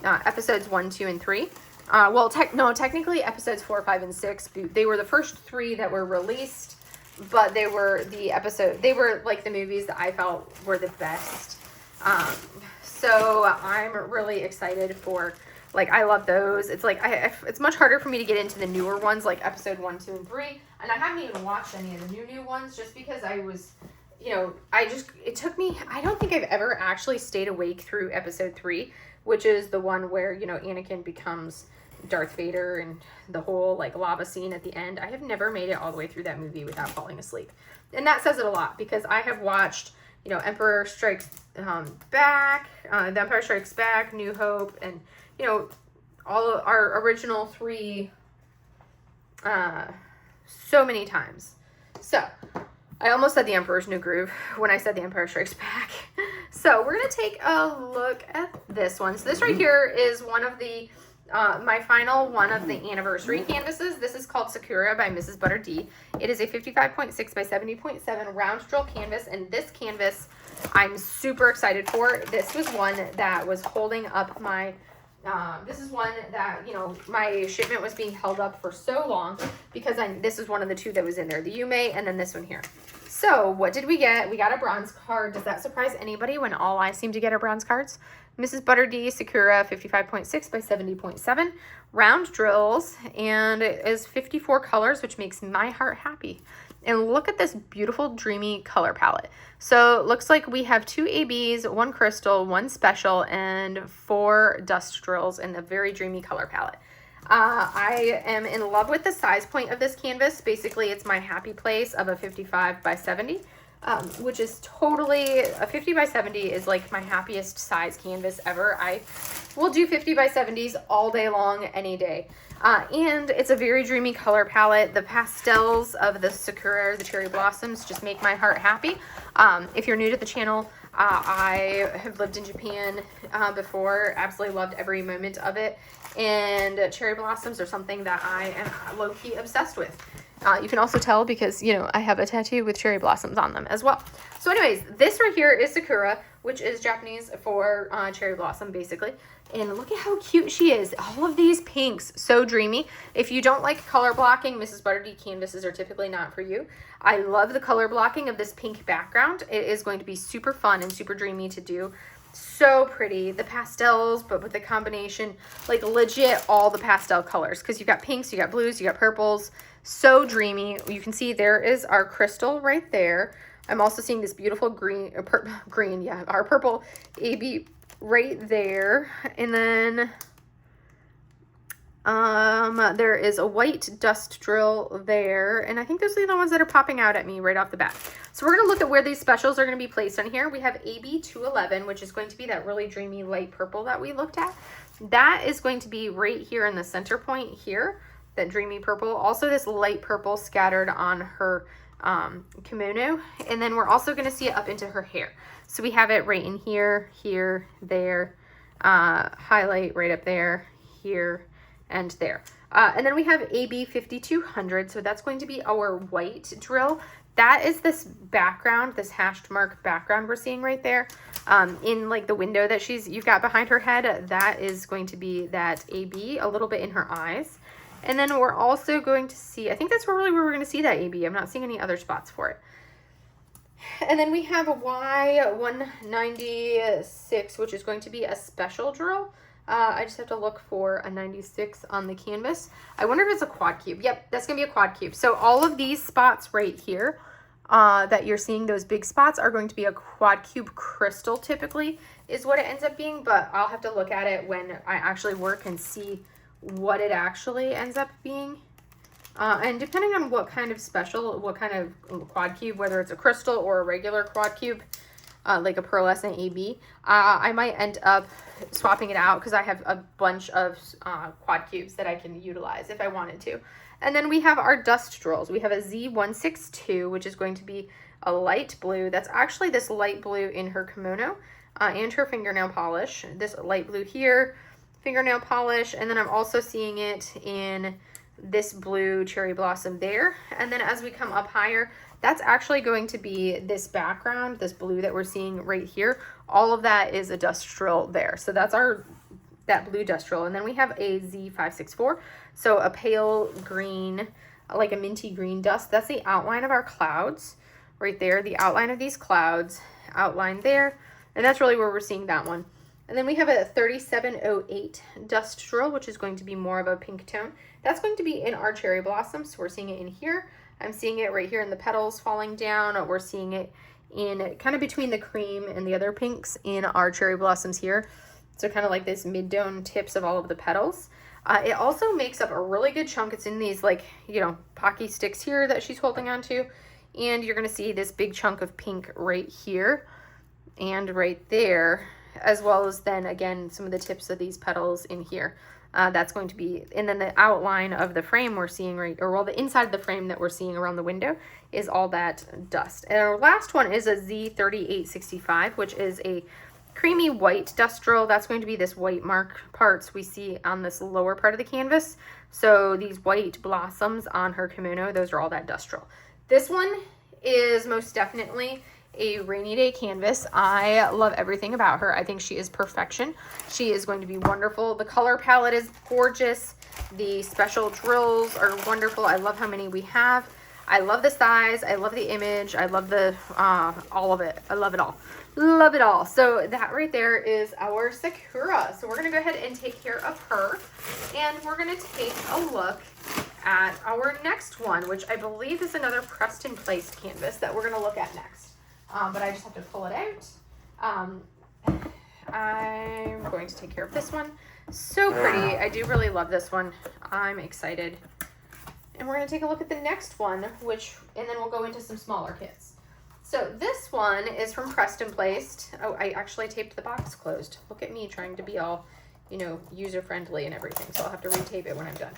episodes 1, 2, and 3. Well, technically episodes 4, 5, and 6. They were the first 3 that were released, but they were like the movies that I felt were the best. So I'm really excited for, like, I love those. It's like, it's much harder for me to get into the newer ones, like episode 1, 2, and 3. And I haven't even watched any of the new ones just because I was, you know, it took me, I don't think I've ever actually stayed awake through episode 3, which is the one where, you know, Anakin becomes Darth Vader and the whole, like, lava scene at the end. I have never made it all the way through that movie without falling asleep. And that says it a lot, because I have watched, you know, Empire Strikes Back, The Empire Strikes Back, New Hope, and, you know, all of our original 3 so many times. So I almost said The Emperor's New Groove when I said The Empire Strikes Back. So we're going to take a look at this one. So this right here is one of the, my final one of the anniversary canvases. This is called Sakura by Mrs. Butter D. It is a 55.6 by 70.7 round drill canvas. And this canvas I'm super excited for. This was one that was holding up my, this is one that, you know, my shipment was being held up for so long because this is one of the 2 that was in there, the Ummmmm and then this one here. So what did we get? We got a bronze card. Does that surprise anybody when all I seem to get are bronze cards? Mrs. Butter D Sakura 55.6 by 70.7 round drills, and it is 54 colors, which makes my heart happy. And look at this beautiful dreamy color palette. So it looks like we have 2 ABs, 1 crystal, 1 special, and 4 dust drills in the very dreamy color palette. I am in love with the size point of this canvas. Basically, it's my happy place of a 55 by 70, which is totally, a 50 by 70 is like my happiest size canvas ever. I will do 50 by 70s all day long, any day. And it's a very dreamy color palette. The pastels of the Sakura, the cherry blossoms, just make my heart happy. If you're new to the channel, I have lived in Japan before, absolutely loved every moment of it. And cherry blossoms are something that I am low-key obsessed with. You can also tell because, you know, I have a tattoo with cherry blossoms on them as well. So anyways, this right here is Sakura, which is Japanese for cherry blossom, basically. And look at how cute she is. All of these pinks, so dreamy. If you don't like color blocking, Mrs. Butterdee canvases are typically not for you. I love the color blocking of this pink background. It is going to be super fun and super dreamy to do. So pretty. The pastels, but with the combination, like legit all the pastel colors. Because you've got pinks, you got blues, you got purples. So dreamy. You can see there is our crystal right there. I'm also seeing this beautiful green, our purple AB right there. And then there is a white dust drill there. And I think those are the ones that are popping out at me right off the bat. So we're going to look at where these specials are going to be placed on here. We have AB 211, which is going to be that really dreamy light purple that we looked at. That is going to be right here in the center point here, that dreamy purple. Also this light purple scattered on her kimono. And then we're also going to see it up into her hair. So we have it right in here, here, there, highlight right up there, here, and there. And then we have AB 5200. So that's going to be our white drill. That is this background, this hashed mark background we're seeing right there. In like the window that you've got behind her head, that is going to be that AB, a little bit in her eyes. And then we're also going to see, I think that's really where we're going to see that AB. I'm not seeing any other spots for it. And then we have a Y196, which is going to be a special drill. I just have to look for a 96 on the canvas. I wonder if it's a quad cube. Yep, that's going to be a quad cube. So all of these spots right here that you're seeing, those big spots, are going to be a quad cube crystal typically is what it ends up being. But I'll have to look at it when I actually work and see what it actually ends up being. And depending on what kind of special, what kind of quad cube, whether it's a crystal or a regular quad cube, like a pearlescent AB, I might end up swapping it out because I have a bunch of quad cubes that I can utilize if I wanted to. And then we have our dust drills. We have a Z162, which is going to be a light blue. That's actually this light blue in her kimono and her fingernail polish. This light blue here, fingernail polish, and then I'm also seeing it in this blue cherry blossom there. And then as we come up higher, that's actually going to be this background, this blue that we're seeing right here. All of that is a dust drill there. So that's that blue dust drill. And then we have a Z564. So a pale green, like a minty green dust. That's the outline of our clouds right there. The outline of these clouds outlined there. And that's really where we're seeing that one. And then we have a 3708 dust drill, which is going to be more of a pink tone. That's going to be in our cherry blossom. So we're seeing it in here. I'm seeing it right here in the petals falling down. We're seeing it in kind of between the cream and the other pinks in our cherry blossoms here. So kind of like this mid-tone tips of all of the petals. It also makes up a really good chunk. It's in these like, you know, pocky sticks here that she's holding on to. And you're going to see this big chunk of pink right here and right there, as well as then again, some of the tips of these petals in here. That's going to be, and then the outline of the frame we're seeing right, or well, the inside of the frame that we're seeing around the window is all that dust. And our last one is a Z3865, which is a creamy white dust drill. That's going to be this white mark parts we see on this lower part of the canvas. So these white blossoms on her kimono, those are all that dust drill. This one is most definitely a rainy day canvas. I love everything about her. I think she is perfection. She is going to be wonderful. The color palette is gorgeous. The special drills are wonderful. I love how many we have. I love the size. I love the image. I love the all of it. I love it all. Love it all. So that right there is our Sakura. So we're going to go ahead and take care of her. And we're going to take a look at our next one, which I believe is another pressed and placed canvas that we're going to look at next. But I just have to pull it out. I'm going to take care of this one. So pretty. I do really love this one. I'm excited. And we're going to take a look at the next one, and then we'll go into some smaller kits. So this one is from Pressed and Placed. Oh, I actually taped the box closed. Look at me trying to be all, you know, user-friendly and everything. So I'll have to retape it when I'm done.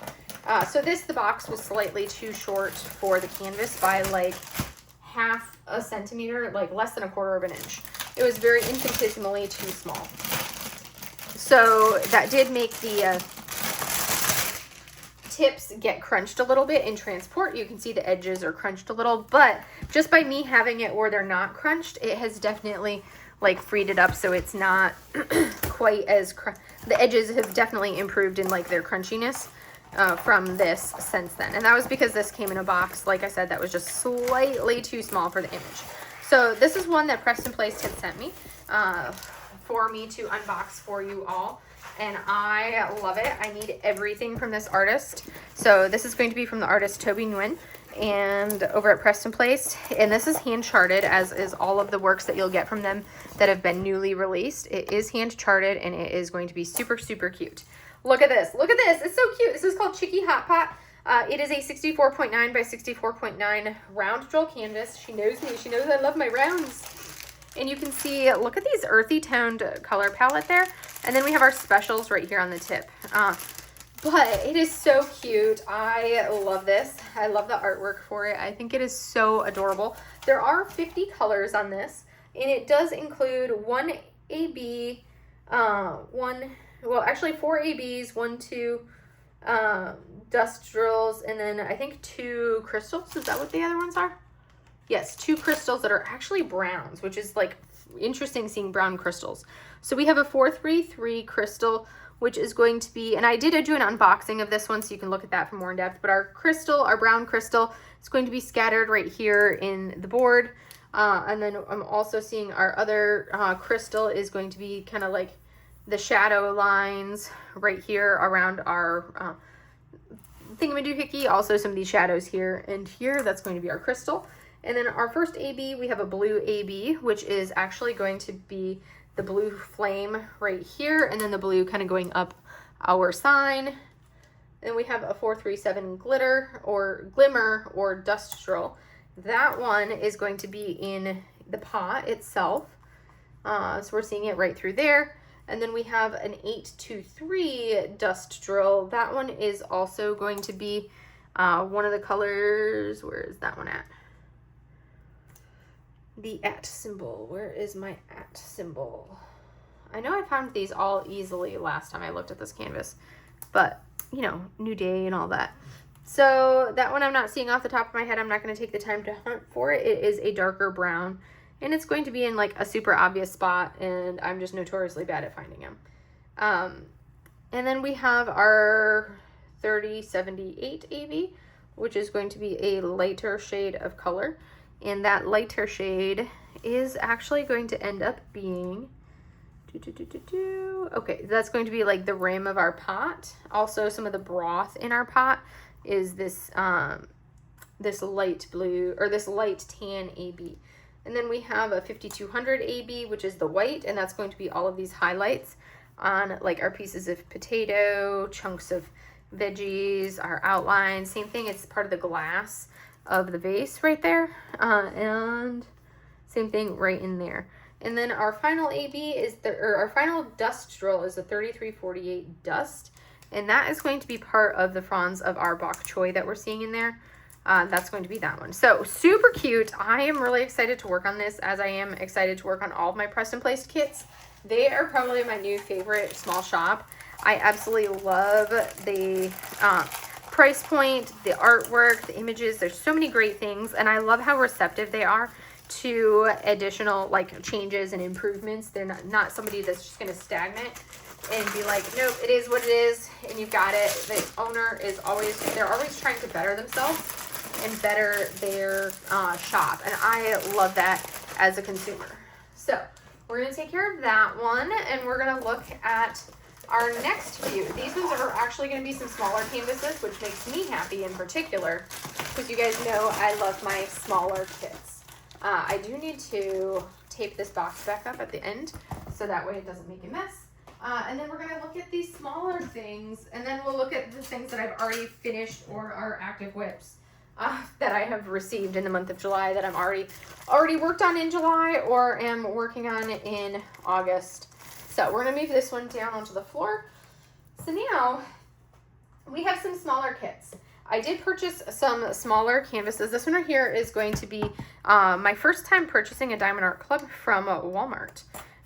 So the box was slightly too short for the canvas by like half a centimeter, like less than 1/4 of an inch. It was very infinitesimally too small. So that did make the tips get crunched a little bit in transport. You can see the edges are crunched a little, but just by me having it where they're not crunched, it has definitely like freed it up so it's not quite as the edges have definitely improved in like their crunchiness from this since then. And that was because this came in a box, like I said, that was just slightly too small for the image. So this is one that Preston Place had sent me for me to unbox for you all. And I love it. I need everything from this artist. So this is going to be from the artist Toby Nguyen and over at Preston Place. And this is hand charted, as is all of the works that you'll get from them that have been newly released. It is hand charted and it is going to be super, super cute. Look at this. Look at this. It's so cute. This is called Chicky Hot Pot. It is a 64.9 by 64.9 round drill canvas. She knows me. She knows I love my rounds. And you can see, look at these earthy toned color palette there. And then we have our specials right here on the tip. But it is so cute. I love this. I love the artwork for it. I think it is so adorable. There are 50 colors on this. And it does include one AB, actually 4 ABs, 2 dust drills, and then I think 2 crystals. Is that what the other ones are? Yes, 2 crystals that are actually browns, which is like interesting seeing brown crystals. So we have a 433 crystal, which is going to be, and I did do an unboxing of this one, so you can look at that for more in depth, but our crystal, our brown crystal, is going to be scattered right here in the board. And then I'm also seeing our other crystal is going to be kind of like the shadow lines right here around our thingamadoohickey. Also some of these shadows here and here, that's going to be our crystal. And then our first AB, we have a blue AB, which is actually going to be the blue flame right here, and then the blue kind of going up our sign. Then we have a 437 glitter or glimmer or dust drill. That one is going to be in the pot itself. So we're seeing it right through there. And then we have an 823 dust drill. That one is also going to be one of the colors. Where is that one at? The @ symbol. Where is my @ symbol? I know I found these all easily last time I looked at this canvas, but you know, new day and all that. So that one I'm not seeing off the top of my head. I'm not going to take the time to hunt for it. It is a darker brown, and it's going to be in like a super obvious spot, and I'm just notoriously bad at finding them. And then we have our 3078 AB, which is going to be a lighter shade of color. And that lighter shade is actually going to end up being, okay, that's going to be like the rim of our pot. Also, some of the broth in our pot is this this light blue, or this light tan AB. And then we have a 5200 AB, which is the white, and that's going to be all of these highlights on like our pieces of potato, chunks of veggies, our outline. Same thing, it's part of the glass of the vase right there, and same thing right in there. And then our final AB is our final dust drill is the 3348 dust, and that is going to be part of the fronds of our bok choy that we're seeing in there. That's going to be that one. So super cute. I am really excited to work on this, as I am excited to work on all of my Preston Place kits. They are probably my new favorite small shop. I absolutely love the price point, the artwork, the images. There's so many great things, and I love how receptive they are to additional like changes and improvements. They're not somebody that's just going to stagnate and be like, nope, it is what it is and you've got it. The owner is always, they're always trying to better themselves and better their shop, and I love that as a consumer. So we're going to take care of that one, and we're going to look at our next few. These ones are actually going to be some smaller canvases, which makes me happy in particular, because you guys know I love my smaller kits. I do need to tape this box back up at the end, so that way it doesn't make a mess. And then we're going to look at these smaller things, and then we'll look at the things that I've already finished or are active whips that I have received in the month of July that I'm already worked on in July or am working on in August. So we're going to move this one down onto the floor. So now we have some smaller kits. I did purchase some smaller canvases. This one right here is going to be my first time purchasing a Diamond Art Club from Walmart.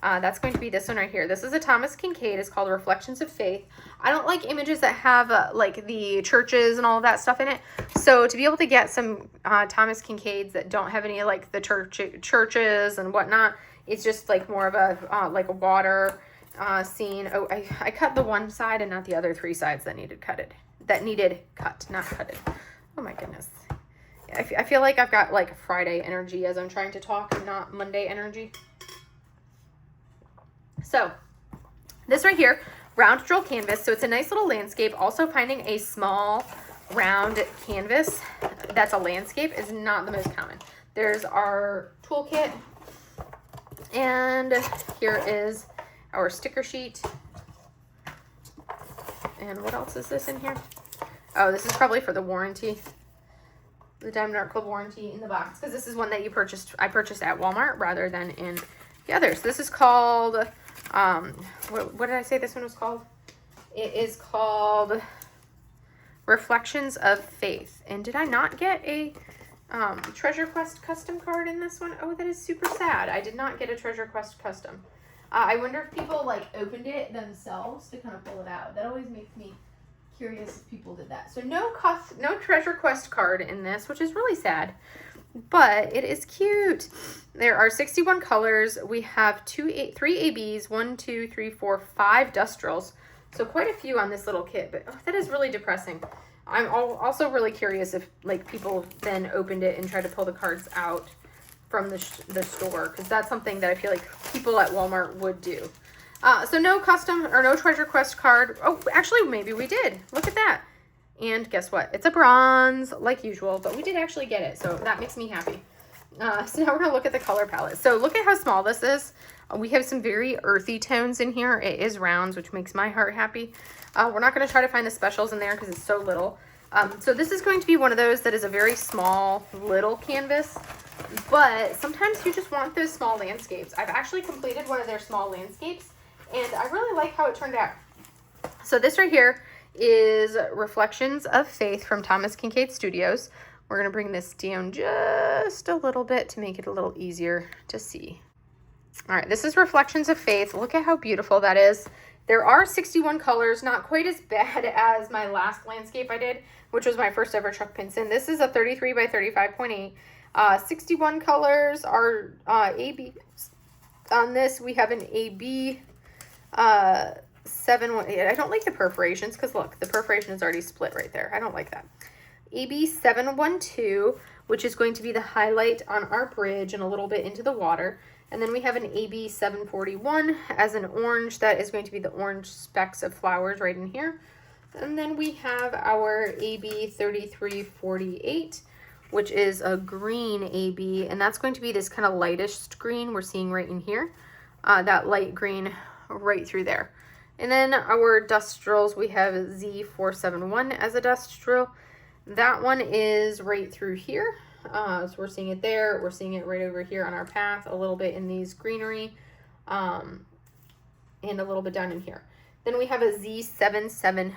That's going to be this one right here. This is a Thomas Kincaid. It's called Reflections of Faith. I don't like images that have like the churches and all of that stuff in it. So to be able to get some Thomas Kincaids that don't have any like the churches and whatnot, it's just like more of a like a water scene. Oh, I cut the one side and not the other 3 sides that needed cut, not cutted. Oh my goodness. I feel like I've got like Friday energy as I'm trying to talk and not Monday energy. So this right here, round drill canvas. So it's a nice little landscape. Also finding a small round canvas that's a landscape is not the most common. There's our toolkit. And here is our sticker sheet. And what else is this in here? Oh, this is probably for the warranty. The Diamond Art Club warranty in the box. Because this is one that I purchased at Walmart rather than in the others. This is called... what did I say this one was called? It is called Reflections of Faith. And did I not get a Treasure Quest custom card in this one? Oh, that is super sad. I did not get a Treasure Quest custom. I wonder if people like opened it themselves to kind of pull it out. That always makes me curious if people did that. So no Treasure Quest card in this, which is really sad. But it is cute. There are 61 colors. We have 3 ABs, 1, 2, 3, 4, 5 dust drills. So quite a few on this little kit, but that is really depressing. I'm also really curious if like people then opened it and tried to pull the cards out from the store, because that's something that I feel like people at Walmart would do. So no custom or no Treasure Quest card. Oh, actually, maybe we did. Look at that. And guess what? It's a bronze, like usual, but we did actually get it, so that makes me happy. So now we're going to look at the color palette. So look at how small this is. We have some very earthy tones in here. It is rounds, which makes my heart happy. We're not going to try to find the specials in there because it's so little. So this is going to be one of those that is a very small, little canvas. But sometimes you just want those small landscapes. I've actually completed one of their small landscapes, and I really like how it turned out. So this right here is Reflections of Faith from Thomas Kincaid Studios. We're going to bring this down just a little bit to make it a little easier to see. All right, this is Reflections of Faith. Look at how beautiful that is. There are 61 colors, not quite as bad as my last landscape I did, which was my first ever Chuck Pinson. This is a 33 by 35.8. 61 colors are AB. On this, we have an AB 718. I don't like the perforations because look, the perforation is already split right there. I don't like that. AB 712, which is going to be the highlight on our bridge and a little bit into the water. And then we have an AB 741 as an orange. That is going to be the orange specks of flowers right in here. And then we have our AB 3348, which is a green AB. And that's going to be this kind of lightest green we're seeing right in here. That light green right through there. And then our dust drills, we have Z471 as a dust drill. That one is right through here. So we're seeing it there. We're seeing it right over here on our path, a little bit in these greenery, and a little bit down in here. Then we have a Z778,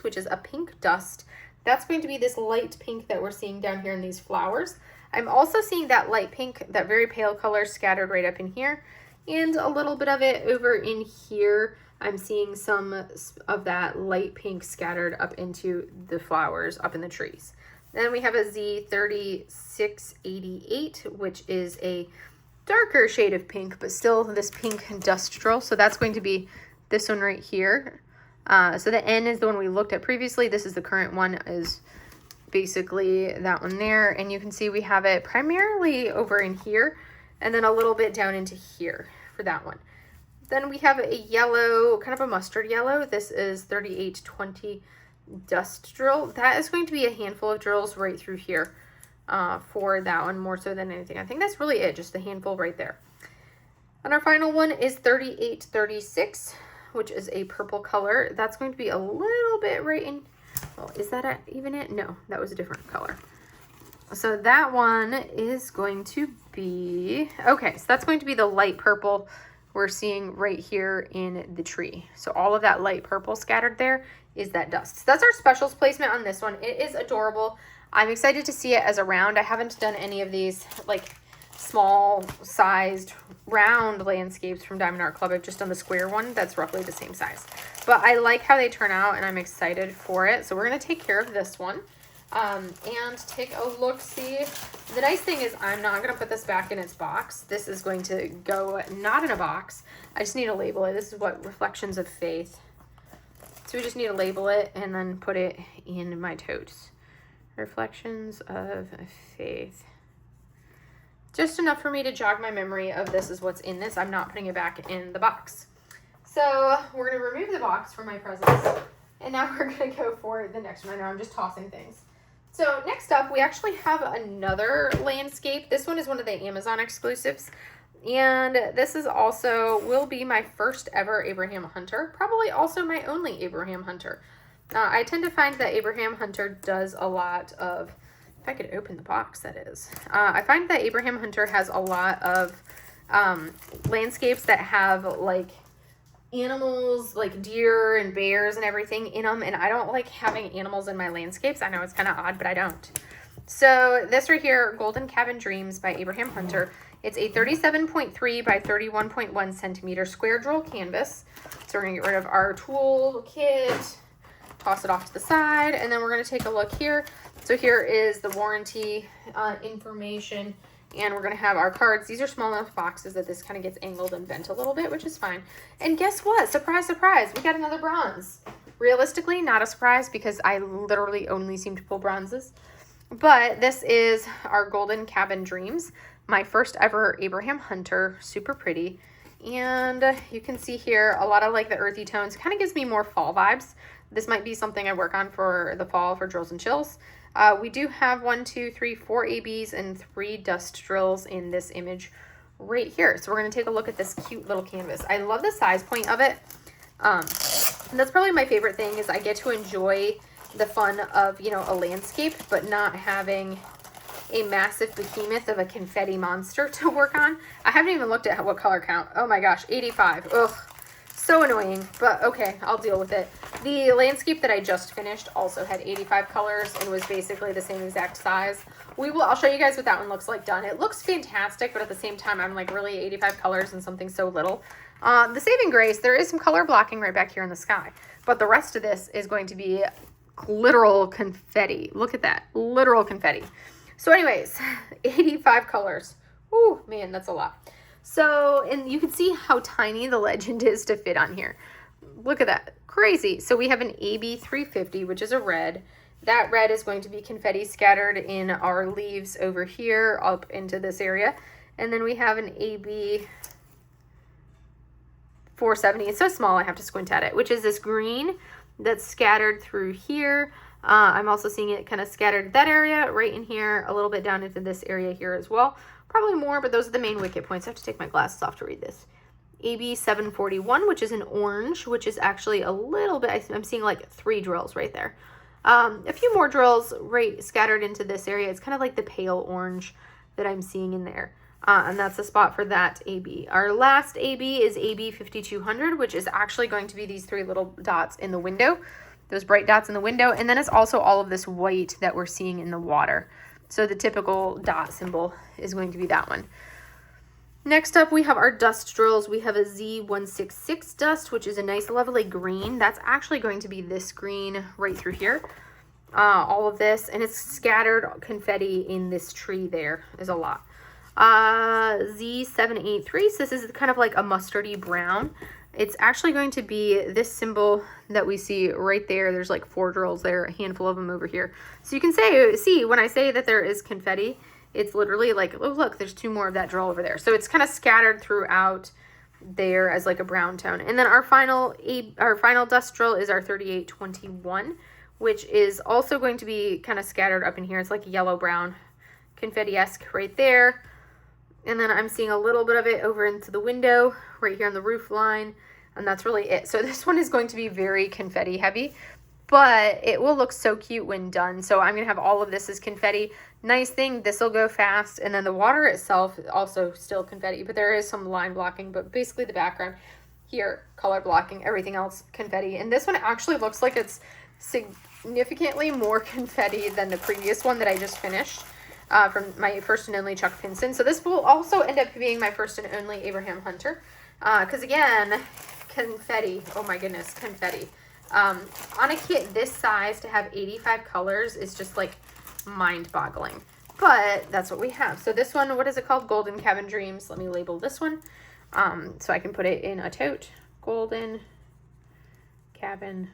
which is a pink dust. That's going to be this light pink that we're seeing down here in these flowers. I'm also seeing that light pink, that very pale color scattered right up in here. And a little bit of it over in here. I'm seeing some of that light pink scattered up into the flowers up in the trees. Then we have a Z3688, which is a darker shade of pink, but still this pink dust drill. So that's going to be this one right here. So the N is the one we looked at previously. This is the current one, is basically that one there. And you can see we have it primarily over in here, and then a little bit down into here for that one. Then we have a yellow, kind of a mustard yellow. This is 3820 dust drill. That is going to be a handful of drills right through here for that one, more so than anything. I think that's really it, just the handful right there. And our final one is 3836, which is a purple color. That's going to be a little bit right in, well, is that even it? No, that was a different color. So that one is going to be, okay, so that's going to be the light purple we're seeing right here in the tree. So all of that light purple scattered there is that dust. So that's our specials placement on this one. It is adorable. I'm excited to see it as a round. I haven't done any of these like small sized round landscapes from Diamond Art Club. I've just done the square one that's roughly the same size. But I like how they turn out and I'm excited for it. So we're going to take care of this one and take a look-see. The nice thing is I'm not going to put this back in its box. This is going to go not in a box. I just need to label it. This is what Reflections of Faith. So we just need to label it and then put it in my totes. Reflections of Faith. Just enough for me to jog my memory of this is what's in this. I'm not putting it back in the box. So we're going to remove the box from my presents. And now we're going to go for the next one. I know I'm just tossing things. So next up, we actually have another landscape. This one is one of the Amazon exclusives. And this is also, will be my first ever Abraham Hunter. Probably also my only Abraham Hunter. I tend to find that Abraham Hunter does a lot of, if I could open the box, that is. I find that Abraham Hunter has a lot of landscapes that have like animals, like deer and bears and everything in them. And I don't like having animals in my landscapes. I know it's kind of odd, but I don't. So this right here, Golden Cabin Dreams by Abraham Hunter. It's a 37.3 by 31.1 centimeter square drill canvas. So we're going to get rid of our tool kit, toss it off to the side, and then we're going to take a look here. So here is the warranty information, and we're going to have our cards. These are small enough boxes that this kind of gets angled and bent a little bit, which is fine. And guess what? Surprise, surprise, we got another bronze. Realistically, not a surprise because I literally only seem to pull bronzes. But this is our Golden Cabin Dreams, my first ever Abraham Hunter, super pretty. And you can see here a lot of like the earthy tones. Kind of gives me more fall vibes. This might be something I work on for the fall for drills and chills. We do have 4 ABs and 3 dust drills in this image right here. So we're going to take a look at this cute little canvas. I love the size point of it. That's probably my favorite thing is I get to enjoy the fun of, you know, a landscape, but not having a massive behemoth of a confetti monster to work on. I haven't even looked at what color count. Oh my gosh, 85. Ugh. So annoying, but okay, I'll deal with it. The landscape that I just finished also had 85 colors and was basically the same exact size. I'll show you guys what that one looks like done. It looks fantastic, but at the same time, I'm like, really 85 colors and something so little. The saving grace, there is some color blocking right back here in the sky, but the rest of this is going to be literal confetti. Look at that, literal confetti. So anyways, 85 colors. Ooh, man, that's a lot. So, and you can see how tiny the legend is to fit on here. Look at that, crazy. So we have an AB 350, which is a red. That red is going to be confetti scattered in our leaves over here up into this area. And then we have an AB 470. It's so small I have to squint at it, which is this green that's scattered through here. I'm also seeing it kind of scattered that area right in here, a little bit down into this area here as well. Probably more, but those are the main wicket points. I have to take my glasses off to read this. AB 741, which is an orange, which is actually a little bit, I'm seeing like 3 drills right there. A few more drills right scattered into this area. It's kind of like the pale orange that I'm seeing in there. And that's the spot for that AB. Our last AB is AB 5200, which is actually going to be these 3 little dots in the window, those bright dots in the window. And then it's also all of this white that we're seeing in the water. So the typical dot symbol is going to be that one. Next up, we have our dust drills. We have a Z166 dust, which is a nice lovely green. That's actually going to be this green right through here. All of this, and it's scattered confetti in this tree there is a lot. Z783, so this is kind of like a mustardy brown. It's actually going to be this symbol that we see right there. There's like 4 drills there, a handful of them over here. So you can see when I say that there is confetti, it's literally like, oh look, there's 2 more of that drill over there. So it's kind of scattered throughout there as like a brown tone. And then our final dust drill is our 3821, which is also going to be kind of scattered up in here. It's like yellow-brown, confetti-esque right there. And then I'm seeing a little bit of it over into the window right here on the roof line. And that's really it. So this one is going to be very confetti heavy, but it will look so cute when done. So I'm going to have all of this as confetti. Nice thing, this will go fast. And then the water itself also still confetti, but there is some line blocking, but basically the background here, color blocking, everything else confetti. And this one actually looks like it's significantly more confetti than the previous one that I just finished. from my first and only Chuck Pinson. So this will also end up being my first and only Abraham Hunter. Because again, confetti. Oh my goodness, confetti. On a kit this size to have 85 colors is just like mind-boggling. But that's what we have. So this one, what is it called? Golden Cabin Dreams. Let me label this one so I can put it in a tote. Golden Cabin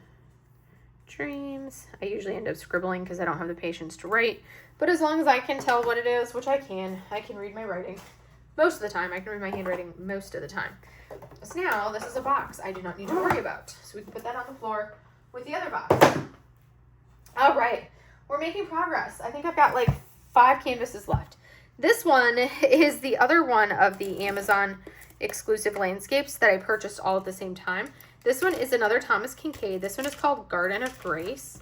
Dreams. I usually end up scribbling because I don't have the patience to write. But as long as I can tell what it is, which I can read my writing. Most of the time. I can read my handwriting most of the time. So now this is a box I do not need to worry about. So we can put that on the floor with the other box. All right. We're making progress. I think I've got like 5 canvases left. This one is the other one of the Amazon exclusive landscapes that I purchased all at the same time. This one is another Thomas Kincaid. This one is called Garden of Grace.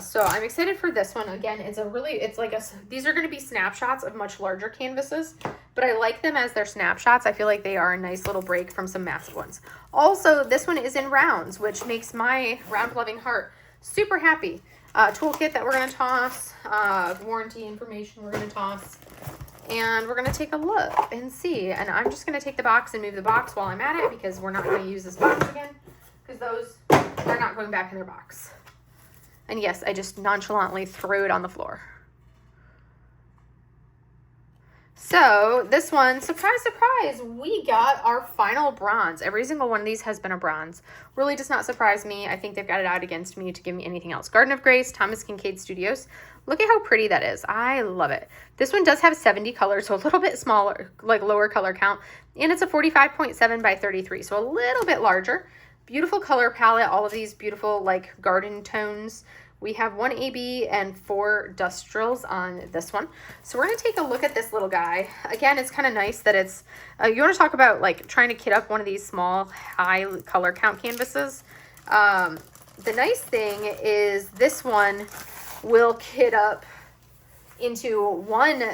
So I'm excited for this one. Again, these are going to be snapshots of much larger canvases, but I like them as they're snapshots. I feel like they are a nice little break from some massive ones. Also, this one is in rounds, which makes my round loving heart super happy. Toolkit that we're going to toss, warranty information we're going to toss, and we're going to take a look and see. And I'm just going to take the box and move the box while I'm at it because we're not going to use this box again because those are not going back in their box. And yes, I just nonchalantly threw it on the floor. So this one, surprise, surprise, we got our final bronze. Every single one of these has been a bronze. Really does not surprise me. I think they've got it out against me to give me anything else. Garden of Grace, Thomas Kincaid Studios. Look at how pretty that is. I love it. This one does have 70 colors, so a little bit smaller, like lower color count. And it's a 45.7 by 33, so a little bit larger. Beautiful color palette, all of these beautiful like garden tones. We have 1 AB and 4 dust drills on this one. So we're going to take a look at this little guy. Again, it's kind of nice that it's, you want to talk about like trying to kit up one of these small, high color count canvases. The nice thing is this one will kit up into one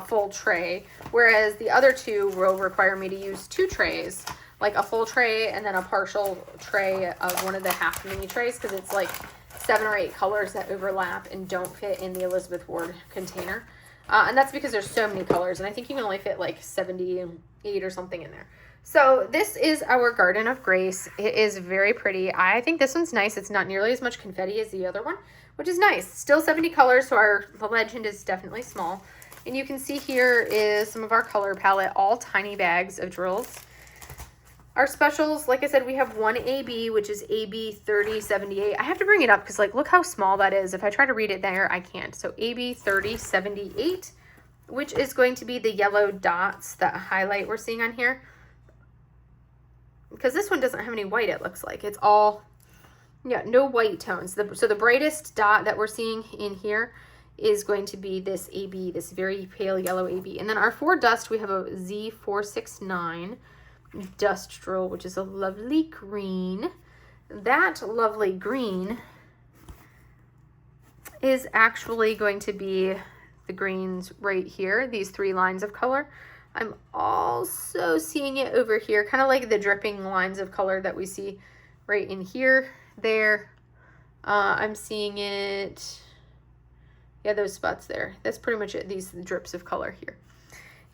full tray, whereas the other two will require me to use 2 trays, like a full tray and then a partial tray of one of the half mini trays, because it's like 7 or 8 colors that overlap and don't fit in the Elizabeth Ward container. And that's because there's so many colors, and I think you can only fit like 78 or something in there. So this is our Garden of Grace. It is very pretty. I think this one's nice. It's not nearly as much confetti as the other one, which is nice. Still 70 colors, so the legend is definitely small. And you can see here is some of our color palette, all tiny bags of drills. Our specials, like I said, we have 1 AB, which is AB 3078. I have to bring it up because, like, look how small that is. If I try to read it there, I can't. So AB 3078, which is going to be the yellow dots, that highlight we're seeing on here. Because this one doesn't have any white, it looks like. It's all, yeah, no white tones. So the brightest dot that we're seeing in here is going to be this AB, this very pale yellow AB. And then our 4 dust, we have a Z469. Dust drill, which is a lovely green. That lovely green is actually going to be the greens right here, these 3 lines of color. I'm also seeing it over here, kind of like the dripping lines of color that we see right in here, there. I'm seeing it, yeah, those spots there. That's pretty much it, these drips of color here.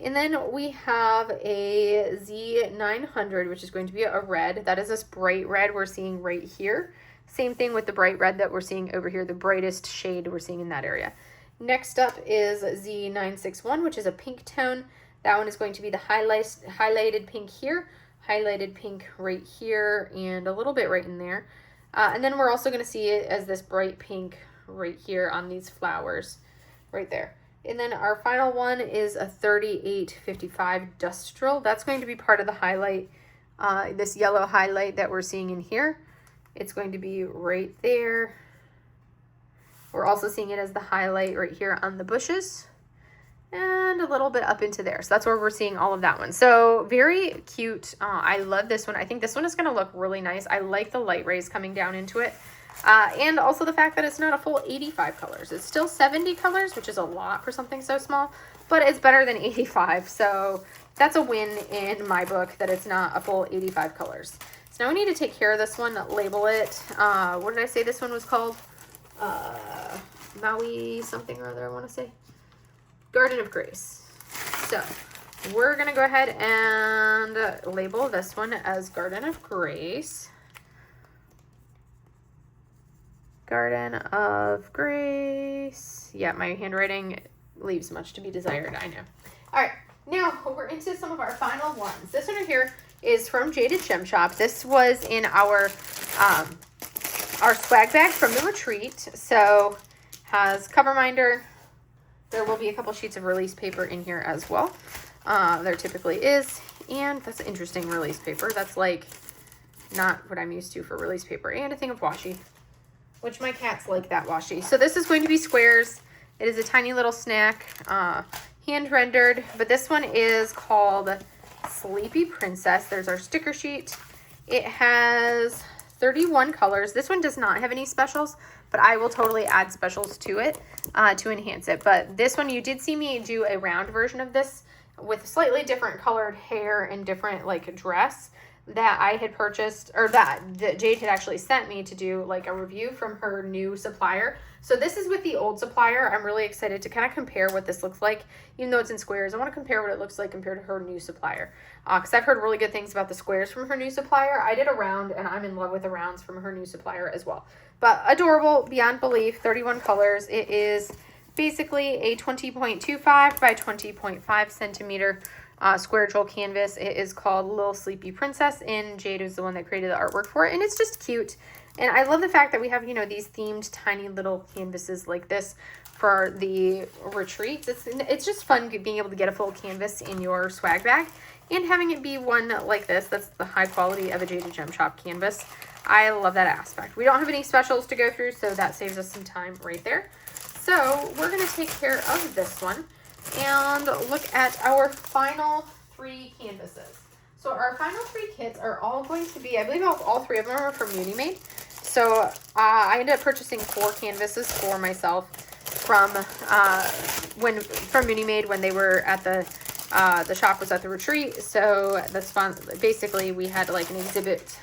And then we have a Z900, which is going to be a red. That is this bright red we're seeing right here. Same thing with the bright red that we're seeing over here, the brightest shade we're seeing in that area. Next up is Z961, which is a pink tone. That one is going to be the highlighted pink here, highlighted pink right here, and a little bit right in there. And then we're also going to see it as this bright pink right here on these flowers right there. And then our final one is a 3855 dust drill. That's going to be part of the highlight, this yellow highlight that we're seeing in here. It's going to be right there. We're also seeing it as the highlight right here on the bushes and a little bit up into there. So that's where we're seeing all of that one. So very cute. I love this one. I think this one is going to look really nice. I like the light rays coming down into it. And also the fact that it's not a full 85 colors. It's still 70 colors, which is a lot for something so small, but it's better than 85. So that's a win in my book that it's not a full 85 colors. So now we need to take care of this one, label it. What did I say this one was called? Maui something or other, I want to say. Garden of Grace. So we're going to go ahead and label this one as Garden of Grace. Garden of Grace. Yeah, my handwriting leaves much to be desired, I know. All right, now we're into some of our final ones. This one right here is from Jaded Gem Shop. This was in our swag bag from the retreat. So has cover minder. There will be a couple sheets of release paper in here as well. There typically is. And that's interesting release paper. That's like not what I'm used to for release paper. And a thing of washi, which my cats like that washi. So this is going to be squares. It is a tiny little snack, hand rendered, but this one is called Sleepy Princess. There's our sticker sheet. It has 31 colors. This one does not have any specials, but I will totally add specials to it to enhance it. But this one, you did see me do a round version of this with slightly different colored hair and different like dress that I had purchased, or that Jade had actually sent me to do like a review from her new supplier. So this is with the old supplier. I'm really excited to kind of compare what this looks like. Even though it's in squares, I want to compare what it looks like compared to her new supplier. Because I've heard really good things about the squares from her new supplier. I did a round and I'm in love with the rounds from her new supplier as well. But adorable beyond belief, 31 colors. It is basically a 20.25 by 20.5 centimeter square jewel canvas. It is called Little Sleepy Princess, and Jade is the one that created the artwork for it, and it's just cute. And I love the fact that we have, you know, these themed tiny little canvases like this for the retreats. It's just fun being able to get a full canvas in your swag bag and having it be one like this. That's the high quality of a Jaded Gem Shop canvas. I love that aspect. We don't have any specials to go through, so that saves us some time right there. So we're going to take care of this one and look at our final 3 canvases. So our final 3 kits are all going to be, I believe all 3 of them are from Unimade. So I ended up purchasing 4 canvases for myself from Unimade when they were at the shop was at the retreat. So that's fun. Basically, we had like an exhibit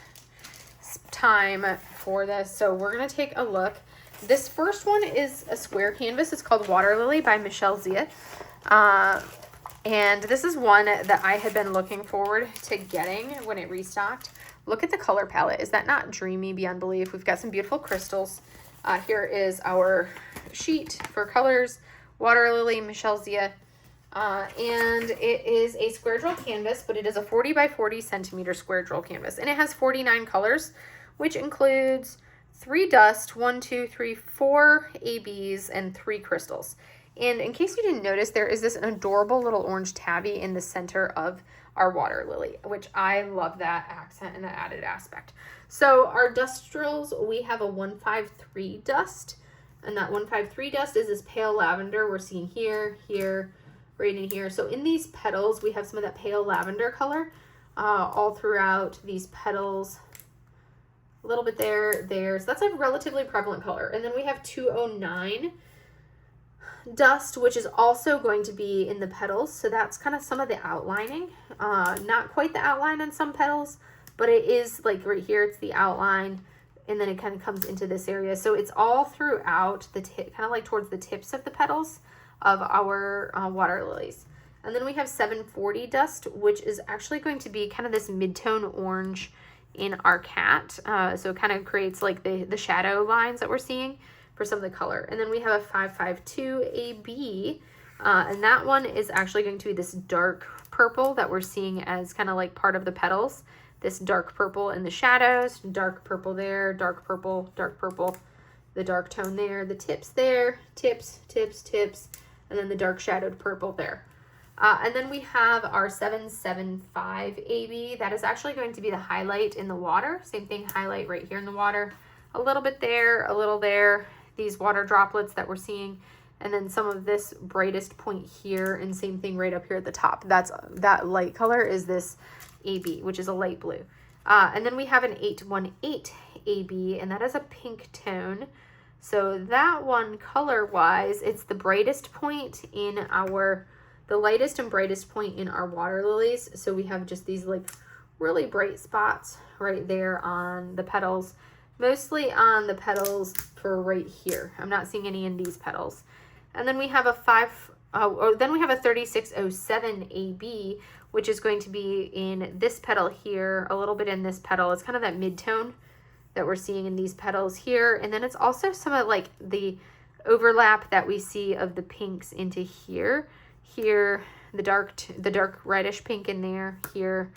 time for this. So we're going to take a look. This first one is a square canvas. It's called Water Lily by Michelle Zia. And this is one that I had been looking forward to getting when it restocked. Look at the color palette. Is that not dreamy beyond belief? We've got some beautiful crystals. Here is our sheet for colors. Water Lily, Michelle Zia. And it is a square jewel canvas, but it is a 40 by 40 centimeter square jewel canvas. And it has 49 colors, which includes 3 dust, 1, 2, 3, 4 ABs, and 3 crystals. And in case you didn't notice, there is this adorable little orange tabby in the center of our water lily, which I love that accent and that added aspect. So our dust drills, we have a 153 dust, and that 153 dust is this pale lavender we're seeing here, here, right in here. So in these petals, we have some of that pale lavender color all throughout these petals. A little bit there. So that's a relatively prevalent color. And then we have 209 dust, which is also going to be in the petals. So that's kind of some of the outlining. Not quite the outline on some petals, but it is like right here, it's the outline. And then it kind of comes into this area. So it's all throughout the tip, kind of like towards the tips of the petals of our water lilies. And then we have 740 dust, which is actually going to be kind of this mid-tone orange in our cat. So it kind of creates like the shadow lines that we're seeing for some of the color. And then we have a 552 AB, and that one is actually going to be this dark purple that we're seeing as kind of like part of the petals. This dark purple in the shadows, dark purple there, dark purple, the dark tone there, the tips there, tips, and then the dark shadowed purple there. And then we have our 775 AB. That is actually going to be the highlight in the water. Same thing, highlight right here in the water. A little bit there, a little there. These water droplets that we're seeing. And then some of this brightest point here, and same thing right up here at the top. That light color is this AB, which is a light blue. And then we have an 818 AB, and that is a pink tone. So that one color-wise, it's the brightest point in the lightest and brightest point in our water lilies. So we have just these like really bright spots right there on the petals, mostly on the petals for right here. I'm not seeing any in these petals. And then we have a then we have a 3607 AB, which is going to be in this petal here, a little bit in this petal. It's kind of that mid-tone that we're seeing in these petals here. And then it's also some of like the overlap that we see of the pinks into here, the dark reddish pink in there, here.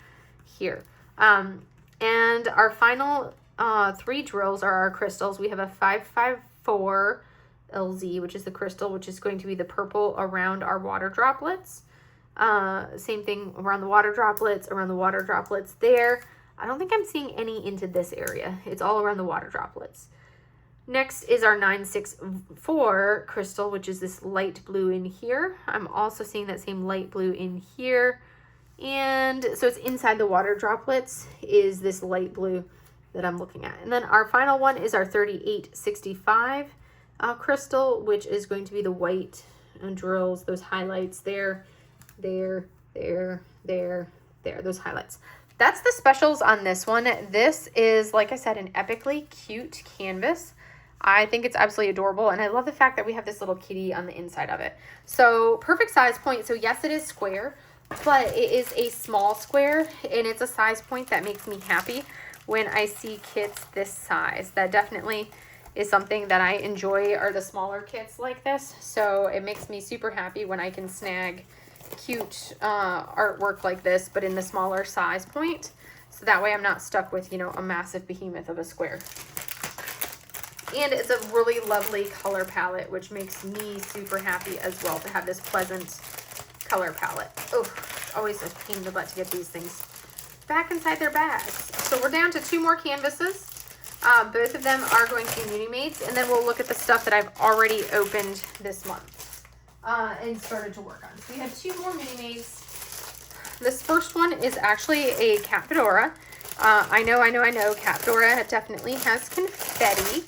And our final 3 drills are our crystals. We have a 554 LZ, which is the crystal, which is going to be the purple around our water droplets. Same thing around the water droplets there. I don't think I'm seeing any into this area. It's all around the water droplets. Next is our 964 crystal, which is this light blue in here. I'm also seeing that same light blue in here. And so it's inside the water droplets is this light blue that I'm looking at. And then our final one is our 3865 crystal, which is going to be the white drills, those highlights there, those highlights. That's the specials on this one. This is, like I said, an epically cute canvas. I think it's absolutely adorable, and I love the fact that we have this little kitty on the inside of it. So perfect size point. So yes, it is square, but it is a small square, and it's a size point that makes me happy when I see kits this size. That definitely is something that I enjoy, are the smaller kits like this. So it makes me super happy when I can snag cute artwork like this, but in the smaller size point. So that way I'm not stuck with, you know, a massive behemoth of a square. And it's a really lovely color palette, which makes me super happy as well to have this pleasant color palette. Oh, always a pain in the butt to get these things back inside their bags. So we're down to 2 more canvases. Both of them are going to be Muni Mates, and then we'll look at the stuff that I've already opened this month and started to work on. So we have 2 more Muni Mates. This first one is actually a cat fedora. I know, cat fedora definitely has confetti.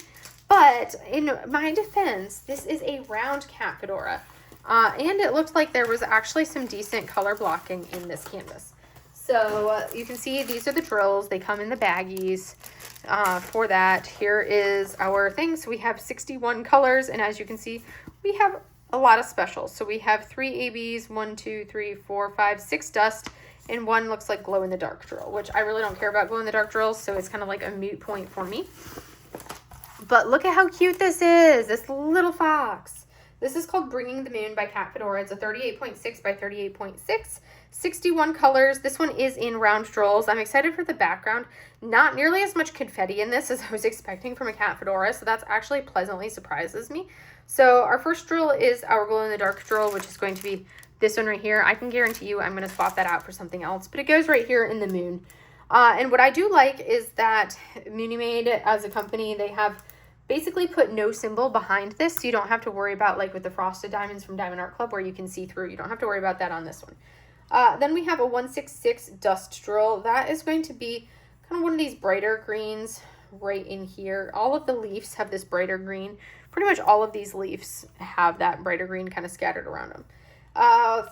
But in my defense, this is a round cat fedora. And it looked like there was actually some decent color blocking in this canvas. So you can see these are the drills. They come in the baggies for that. Here is our thing. So we have 61 colors. And as you can see, we have a lot of specials. So we have 3 ABs, 1, 2, 3, 4, 5, 6 dust. And 1 looks like glow in the dark drill, which I really don't care about glow in the dark drills. So it's kind of like a moot point for me. But look at how cute this is, this little fox. This is called Bringing the Moon by Cat Fedora. It's a 38.6 by 38.6, 61 colors. This one is in round drills. I'm excited for the background. Not nearly as much confetti in this as I was expecting from a cat fedora, so that's actually pleasantly surprises me. So our first drill is our glow in the dark drill, which is going to be this one right here. I can guarantee you I'm going to swap that out for something else, but it goes right here in the moon. And what I do like is that Muni Made as a company, they have basically put no symbol behind this, so you don't have to worry about, like with the frosted diamonds from Diamond Art Club where you can see through. You don't have to worry about that on this one. Then we have a 166 dust drill. That is going to be kind of one of these brighter greens right in here. All of the leaves have this brighter green. Pretty much all of these leaves have that brighter green kind of scattered around them.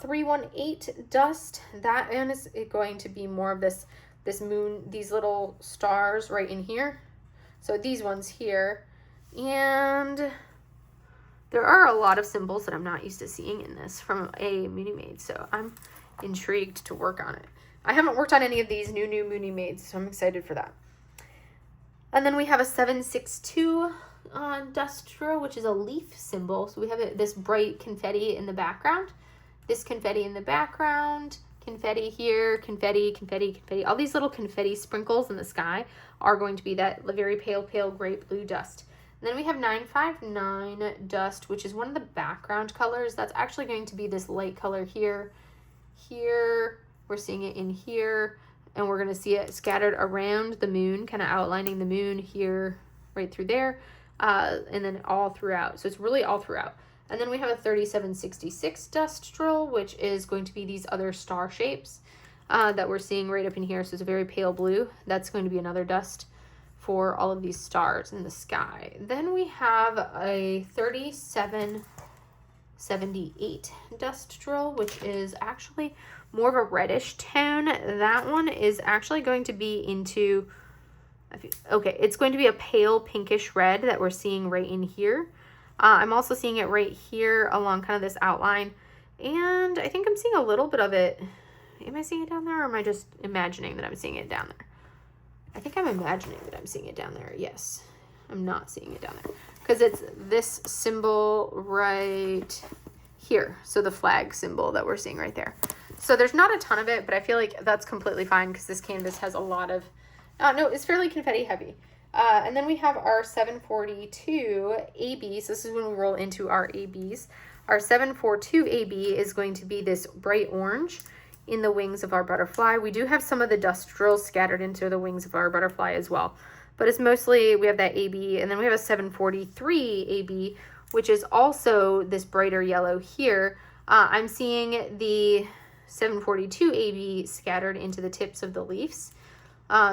318 dust. That one is going to be more of this moon, these little stars right in here. So these ones here. And there are a lot of symbols that I'm not used to seeing in this from a Muni Made, so I'm intrigued to work on it. I haven't worked on any of these new Muni Mades, so I'm excited for that. And then we have a 762 dust drill, which is a leaf symbol. So we have this bright confetti in the background, this confetti in the background, confetti here, confetti, confetti, confetti. All these little confetti sprinkles in the sky are going to be that very pale grape blue dust. And then we have 959 dust, which is one of the background colors. That's actually going to be this light color here. Here, we're seeing it in here, and we're going to see it scattered around the moon, kind of outlining the moon here, right through there, and then all throughout. So it's really all throughout. And then we have a 3766 dust drill, which is going to be these other star shapes that we're seeing right up in here. So it's a very pale blue. That's going to be another dust for all of these stars in the sky. Then we have a 3778 dust drill, which is actually more of a reddish tone. That one is actually going to be into, okay, it's going to be a pale pinkish red that we're seeing right in here. I'm also seeing it right here along kind of this outline. And I think I'm seeing a little bit of it. Am I seeing it down there, or am I just imagining that I'm seeing it down there? I think I'm imagining that I'm seeing it down there. Yes, I'm not seeing it down there because it's this symbol right here. So the flag symbol that we're seeing right there. So there's not a ton of it, but I feel like that's completely fine because this canvas has a lot of, no, it's fairly confetti heavy. And then we have our 742 ABs. This is when we roll into our ABs. Our 742 AB is going to be this bright orange in the wings of our butterfly. We do have some of the dust drills scattered into the wings of our butterfly as well, but it's mostly, we have that AB, and then we have a 743 AB, which is also this brighter yellow here. I'm seeing the 742 AB scattered into the tips of the leaves.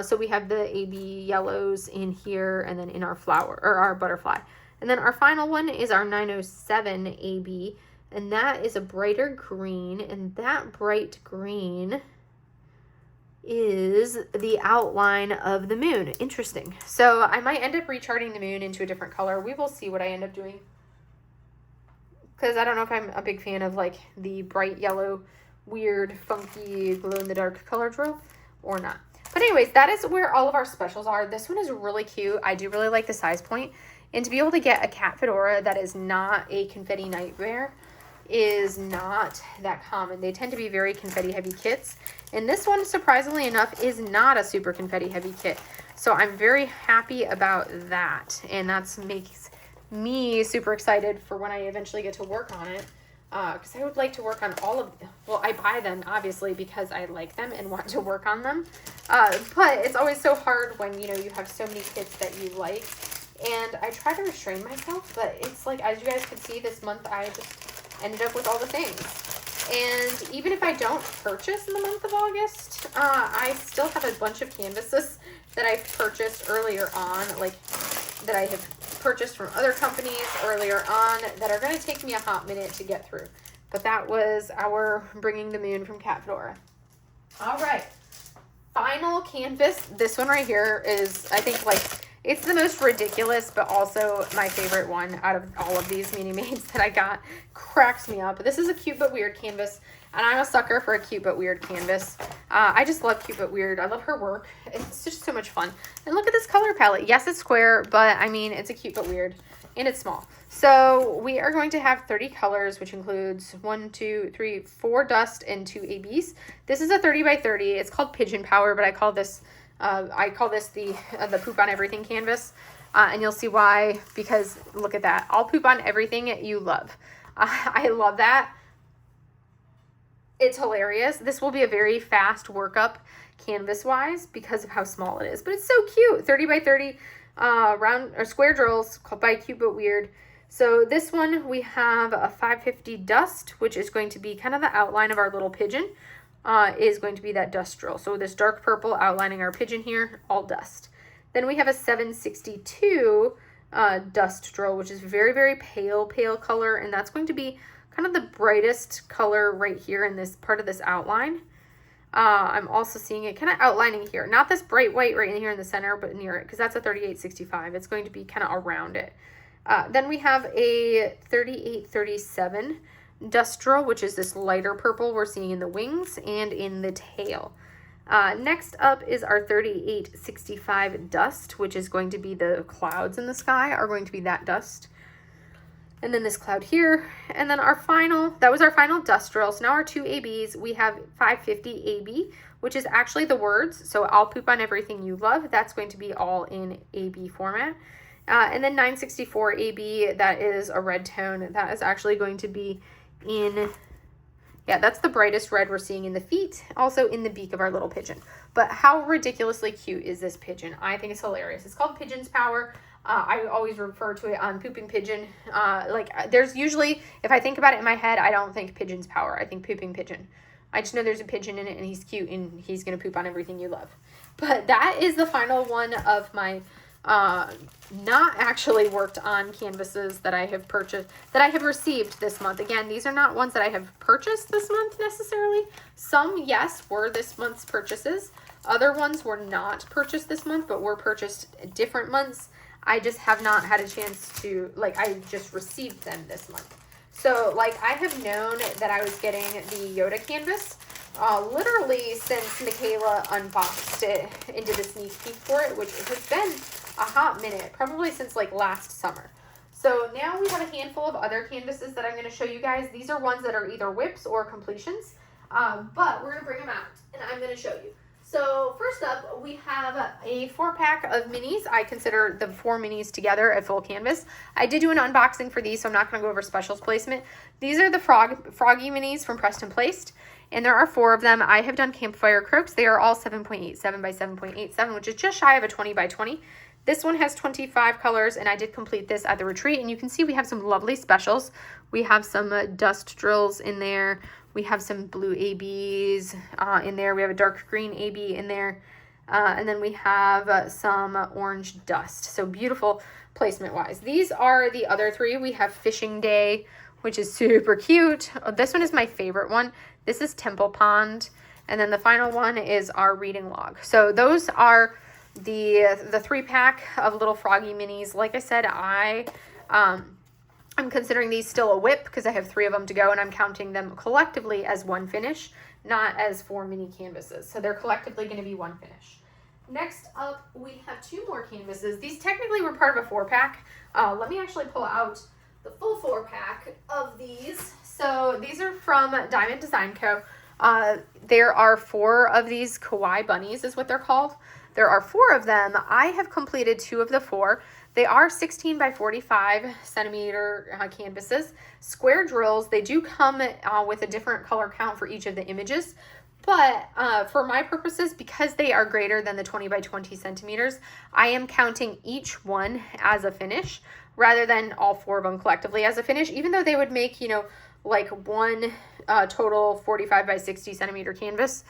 So we have the AB yellows in here and then in our flower, or our butterfly. And then our final one is our 907 AB, and that is a brighter green, and that bright green is the outline of the moon. Interesting. So I might end up recharting the moon into a different color. We will see what I end up doing, because I don't know if I'm a big fan of like the bright yellow, weird, funky, glow-in-the-dark color drill or not. But anyways, that is where all of our specials are. This one is really cute. I do really like the size point. And to be able to get a cat fedora that is not a confetti nightmare is not that common. They tend to be very confetti heavy kits. And this one, surprisingly enough, is not a super confetti heavy kit. So I'm very happy about that. And that makes me super excited for when I eventually get to work on it. Because I would like to work on all of, well, I buy them obviously because I like them and want to work on them. But it's always so hard when, you know, you have so many kits that you like. And I try to restrain myself, but it's like, as you guys can see, this month I just ended up with all the things. And even if I don't purchase in the month of August, I still have a bunch of canvases that I've purchased earlier on, like that I have purchased from other companies earlier on that are going to take me a hot minute to get through. But that was our Bringing the Moon from Cat Fedora. All right. Final canvas. This one right here is, I think, like, it's the most ridiculous, but also my favorite one out of all of these mini maids that I got. Cracks me up. This is a cute but weird canvas, and I'm a sucker for a cute but weird canvas. I just love cute but weird. I love her work. It's just so much fun. And look at this color palette. Yes, it's square, but I mean, it's a cute but weird, and it's small. So we are going to have 30 colors, which includes 1, 2, 3, 4 dust and 2 ABs. This is a 30 by 30. It's called Pigeon Power, but I call this the Poop on Everything canvas. And you'll see why, because look at that. I'll poop on everything you love. I love that. It's hilarious. This will be a very fast workup canvas wise because of how small it is, but it's so cute. 30 by 30 round or square drills called by Cute but Weird. So this one we have a 550 dust, which is going to be kind of the outline of our little pigeon. Is going to be that dust drill. So this dark purple outlining our pigeon here, all dust. Then we have a 762 dust drill, which is very, very pale color, and that's going to be kind of the brightest color right here in this part of this outline. I'm also seeing it kind of outlining here. Not this bright white right in here in the center, but near it, because that's a 3865. It's going to be kind of around it. Then we have a 3837 dust drill, which is this lighter purple we're seeing in the wings and in the tail. Next up is our 3865 dust, which is going to be the clouds in the sky are going to be that dust. And then this cloud here. And then that was our final dust drill. So now our 2 ABs, we have 550 AB, which is actually the words. So I'll poop on everything you love. That's going to be all in AB format. And then 964 AB, that is a red tone. That is actually going to be that's the brightest red we're seeing in the feet, also in the beak of our little pigeon. But how ridiculously cute is this pigeon? I think it's hilarious. It's called Pigeon's Power. I always refer to it on Pooping Pigeon. Like, there's usually, if I think about it in my head, I don't think Pigeon's Power. I think Pooping Pigeon. I just know there's a pigeon in it, and he's cute, and he's going to poop on everything you love. But that is the final one of my not actually worked on canvases that I have purchased, that I have received this month. Again, these are not ones that I have purchased this month necessarily. Some, yes, were this month's purchases. Other ones were not purchased this month, but were purchased different months. I just have not had a chance to, I just received them this month. So like I have known that I was getting the Yoda canvas literally since Michaela unboxed it into the sneak peek for it, which has been a hot minute, probably since like last summer. So now we have a handful of other canvases that I'm going to show you guys. These are ones that are either whips or completions, but we're going to bring them out and I'm going to show you. So first up, we have a 4-pack of minis. I consider the 4 minis together a full canvas. I did do an unboxing for these, so I'm not going to go over specials placement. These are the Froggy minis from Preston Placed, and there are 4 of them. I have done Campfire Croaks. They are all 7.87 by 7.87, which is just shy of a 20 by 20. This one has 25 colors, and I did complete this at the retreat, and you can see we have some lovely specials. We have some dust drills in there. We have some blue ABs in there. We have a dark green AB in there. And then we have some orange dust. So beautiful placement-wise. These are the other 3. We have Fishing Day, which is super cute. This one is my favorite one. This is Temple Pond. And then the final one is our Reading Log. So those are the 3-pack of little Froggy minis. Like I said, I'm considering these still a whip because I have 3 of them to go, and I'm counting them collectively as 1 finish, not as 4 mini canvases. So they're collectively going to be 1 finish. Next up, we have 2 more canvases. These technically were part of a 4-pack. Let me actually pull out the full 4-pack of these. So these are from Diamond Design Co. There are 4 of these kawaii bunnies is what they're called. There are 4 of them. I have completed 2 of the 4. They are 16 by 45 centimeter canvases. Square drills. They do come with a different color count for each of the images. But for my purposes, because they are greater than the 20 by 20 centimeters, I am counting each one as a finish rather than all 4 of them collectively as a finish, even though they would make, you know, like one total 45 by 60 centimeter canvas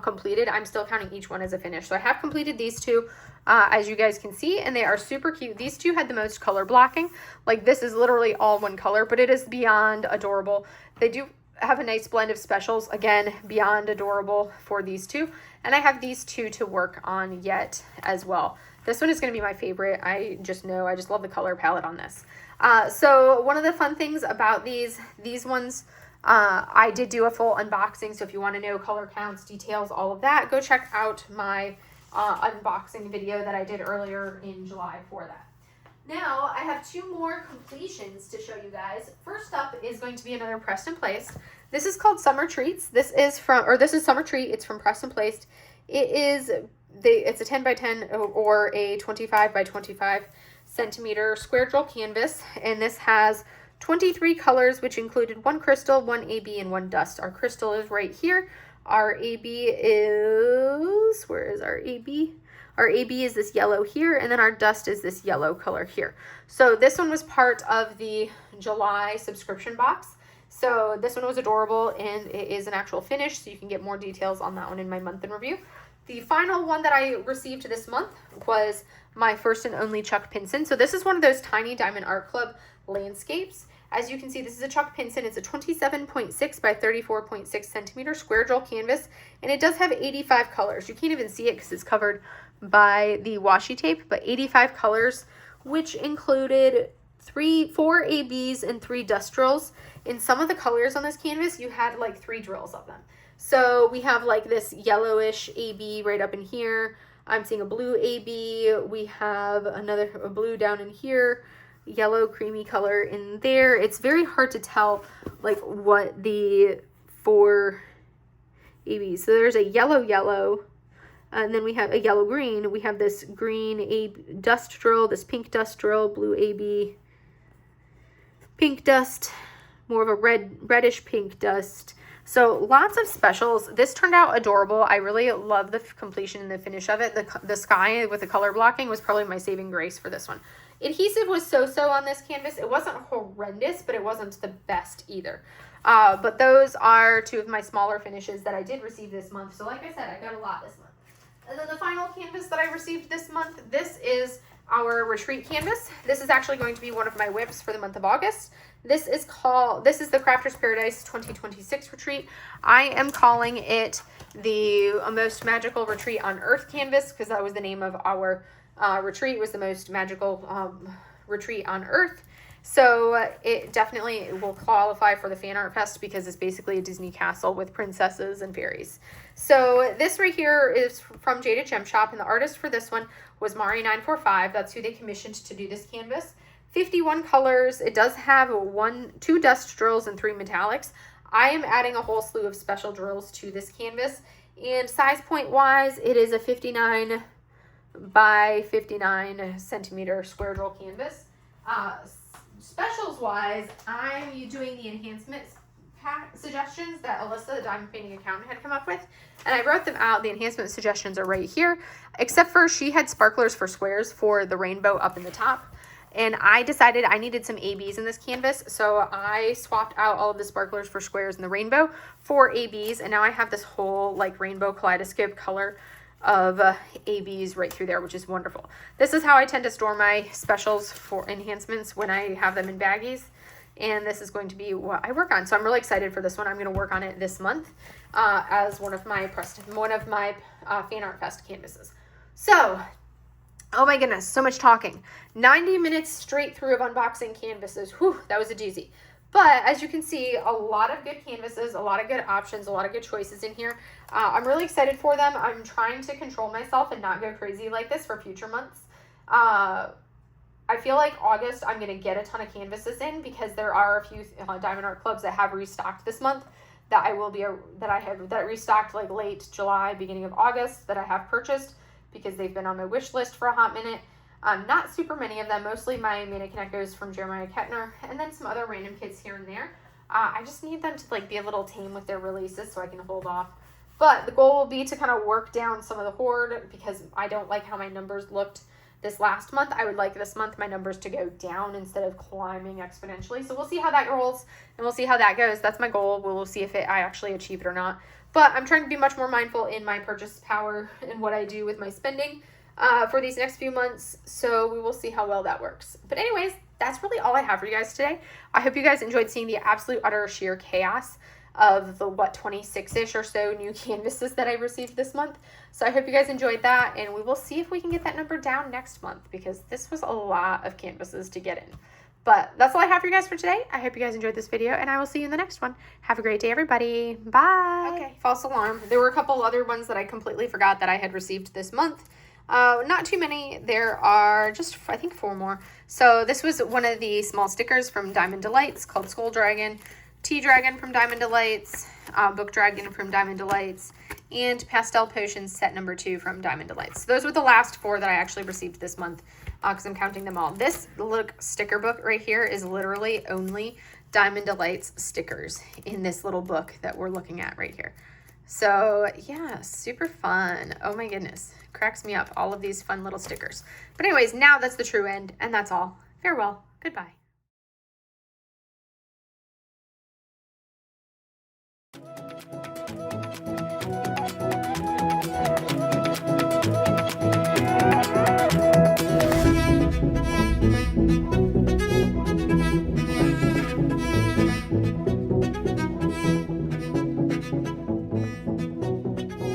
completed. I'm still counting each one as a finish. So I have completed these 2, as you guys can see, and they are super cute. These 2 had the most color blocking. Like this is literally all 1 color, but it is beyond adorable. They do have a nice blend of specials. Again, beyond adorable for these 2. And I have these 2 to work on yet as well. This one is going to be my favorite. I just love the color palette on this. So one of the fun things about these ones, I did do a full unboxing. So if you want to know color counts, details, all of that, go check out my unboxing video that I did earlier in July for that. Now I have 2 more completions to show you guys. First up is going to be another Preston Placed. This is called Summer Treats. This is Summer Treat. It's from Preston Placed. It's a 10 by 10 or a 25 by 25 centimeter square drill canvas, and this has 23 colors, which included 1 crystal, 1 AB, and 1 dust. Our crystal is right here. Our AB is, where is our AB? Our AB is this yellow here, and then our dust is this yellow color here. So this one was part of the July subscription box. So this one was adorable, and it is an actual finish, so you can get more details on that one in my month in review. The final one that I received this month was my first and only Chuck Pinson. So this is one of those tiny Diamond Art Club landscapes. As you can see, this is a Chuck Pinson. It's a 27.6 by 34.6 centimeter square drill canvas, and it does have 85 colors. You can't even see it because it's covered by the washi tape, but 85 colors, which included 4 ABs and 3 dust drills. In some of the colors on this canvas, you had like 3 drills of them. So we have like this yellowish AB right up in here. I'm seeing a blue AB. We have a blue down in here, yellow creamy color in there. It's very hard to tell like what the 4 ABs. So there's a yellow, and then we have a yellow green. We have this green AB dust drill, this pink dust drill, blue AB, pink dust, more of a reddish pink dust. So lots of specials. This turned out adorable. I really love the completion and the finish of it. The sky with the color blocking was probably my saving grace for this one. Adhesive was so-so on this canvas. It wasn't horrendous, but it wasn't the best either. But those are 2 of my smaller finishes that I did receive this month. So like I said, I got a lot this month. And then the final canvas that I received this month, this is our retreat canvas. This is actually going to be one of my whips for the month of August. This is the Crafter's Paradise 2026 retreat. I am calling it the Most Magical Retreat on Earth canvas because that was the name of our retreat, was the most magical retreat on Earth. So it definitely will qualify for the Fan Art Fest because it's basically a Disney castle with princesses and fairies. So this right here is from Jada Gem Shop, and the artist for this one was Mari945. That's who they commissioned to do this canvas. 51 colors. It does have 2 dust drills and 3 metallics. I am adding a whole slew of special drills to this canvas. And size point wise, it is a 59 by 59 centimeter square drill canvas. Specials wise, I'm doing the enhancements suggestions that Alyssa, the diamond painting accountant, had come up with, and I wrote them out. The enhancement suggestions are right here, except for she had sparklers for squares for the rainbow up in the top, and I decided I needed some ABs in this canvas, so I swapped out all of the sparklers for squares in the rainbow for ABs, and now I have this whole like rainbow kaleidoscope color of ABs right through there, which is wonderful. This is how I tend to store my specials for enhancements when I have them in baggies, and this is going to be what I work on. So I'm really excited for this one. I'm going to work on it this month as one of my Fan Art Fest canvases. So, oh my goodness, so much talking. 90 minutes straight through of unboxing canvases. Whew, that was a doozy. But as you can see, a lot of good canvases, a lot of good options, a lot of good choices in here. I'm really excited for them. I'm trying to control myself and not go crazy like this for future months. I feel like August I'm going to get a ton of canvases in because there are a few Diamond Art Clubs that have restocked this month that that restocked like late July, beginning of August, that I have purchased because they've been on my wish list for a hot minute. Not super many of them, mostly my Mana Connectos from Jeremiah Kettner, and then some other random kits here and there. I just need them to like be a little tame with their releases so I can hold off. But the goal will be to kind of work down some of the hoard because I don't like how my numbers looked this last month. I would like this month my numbers to go down instead of climbing exponentially. So we'll see how that rolls and we'll see how that goes. That's my goal. We'll see if I actually achieve it or not. But I'm trying to be much more mindful in my purchase power and what I do with my spending for these next few months. So we will see how well that works. But anyways, that's really all I have for you guys today. I hope you guys enjoyed seeing the absolute utter sheer chaos of the 26-ish or so new canvases that I received this month. So I hope you guys enjoyed that, and we will see if we can get that number down next month because this was a lot of canvases to get in. But that's all I have for you guys for today. I hope you guys enjoyed this video, and I will see you in the next one. Have a great day, everybody. Bye. Okay, false alarm. There were a couple other ones that I completely forgot that I had received this month. Not too many. There are just, I think, 4 more. So this was one of the small stickers from Diamond Delights called Skull Dragon, Tea Dragon from Diamond Delights, Book Dragon from Diamond Delights, and Pastel Potions set number 2 from Diamond Delights. So those were the last 4 that I actually received this month because I'm counting them all. This sticker book right here is literally only Diamond Delights stickers in this little book that we're looking at right here. So yeah, super fun. Oh my goodness, cracks me up, all of these fun little stickers. But anyways, now that's the true end, and that's all. Farewell. Goodbye.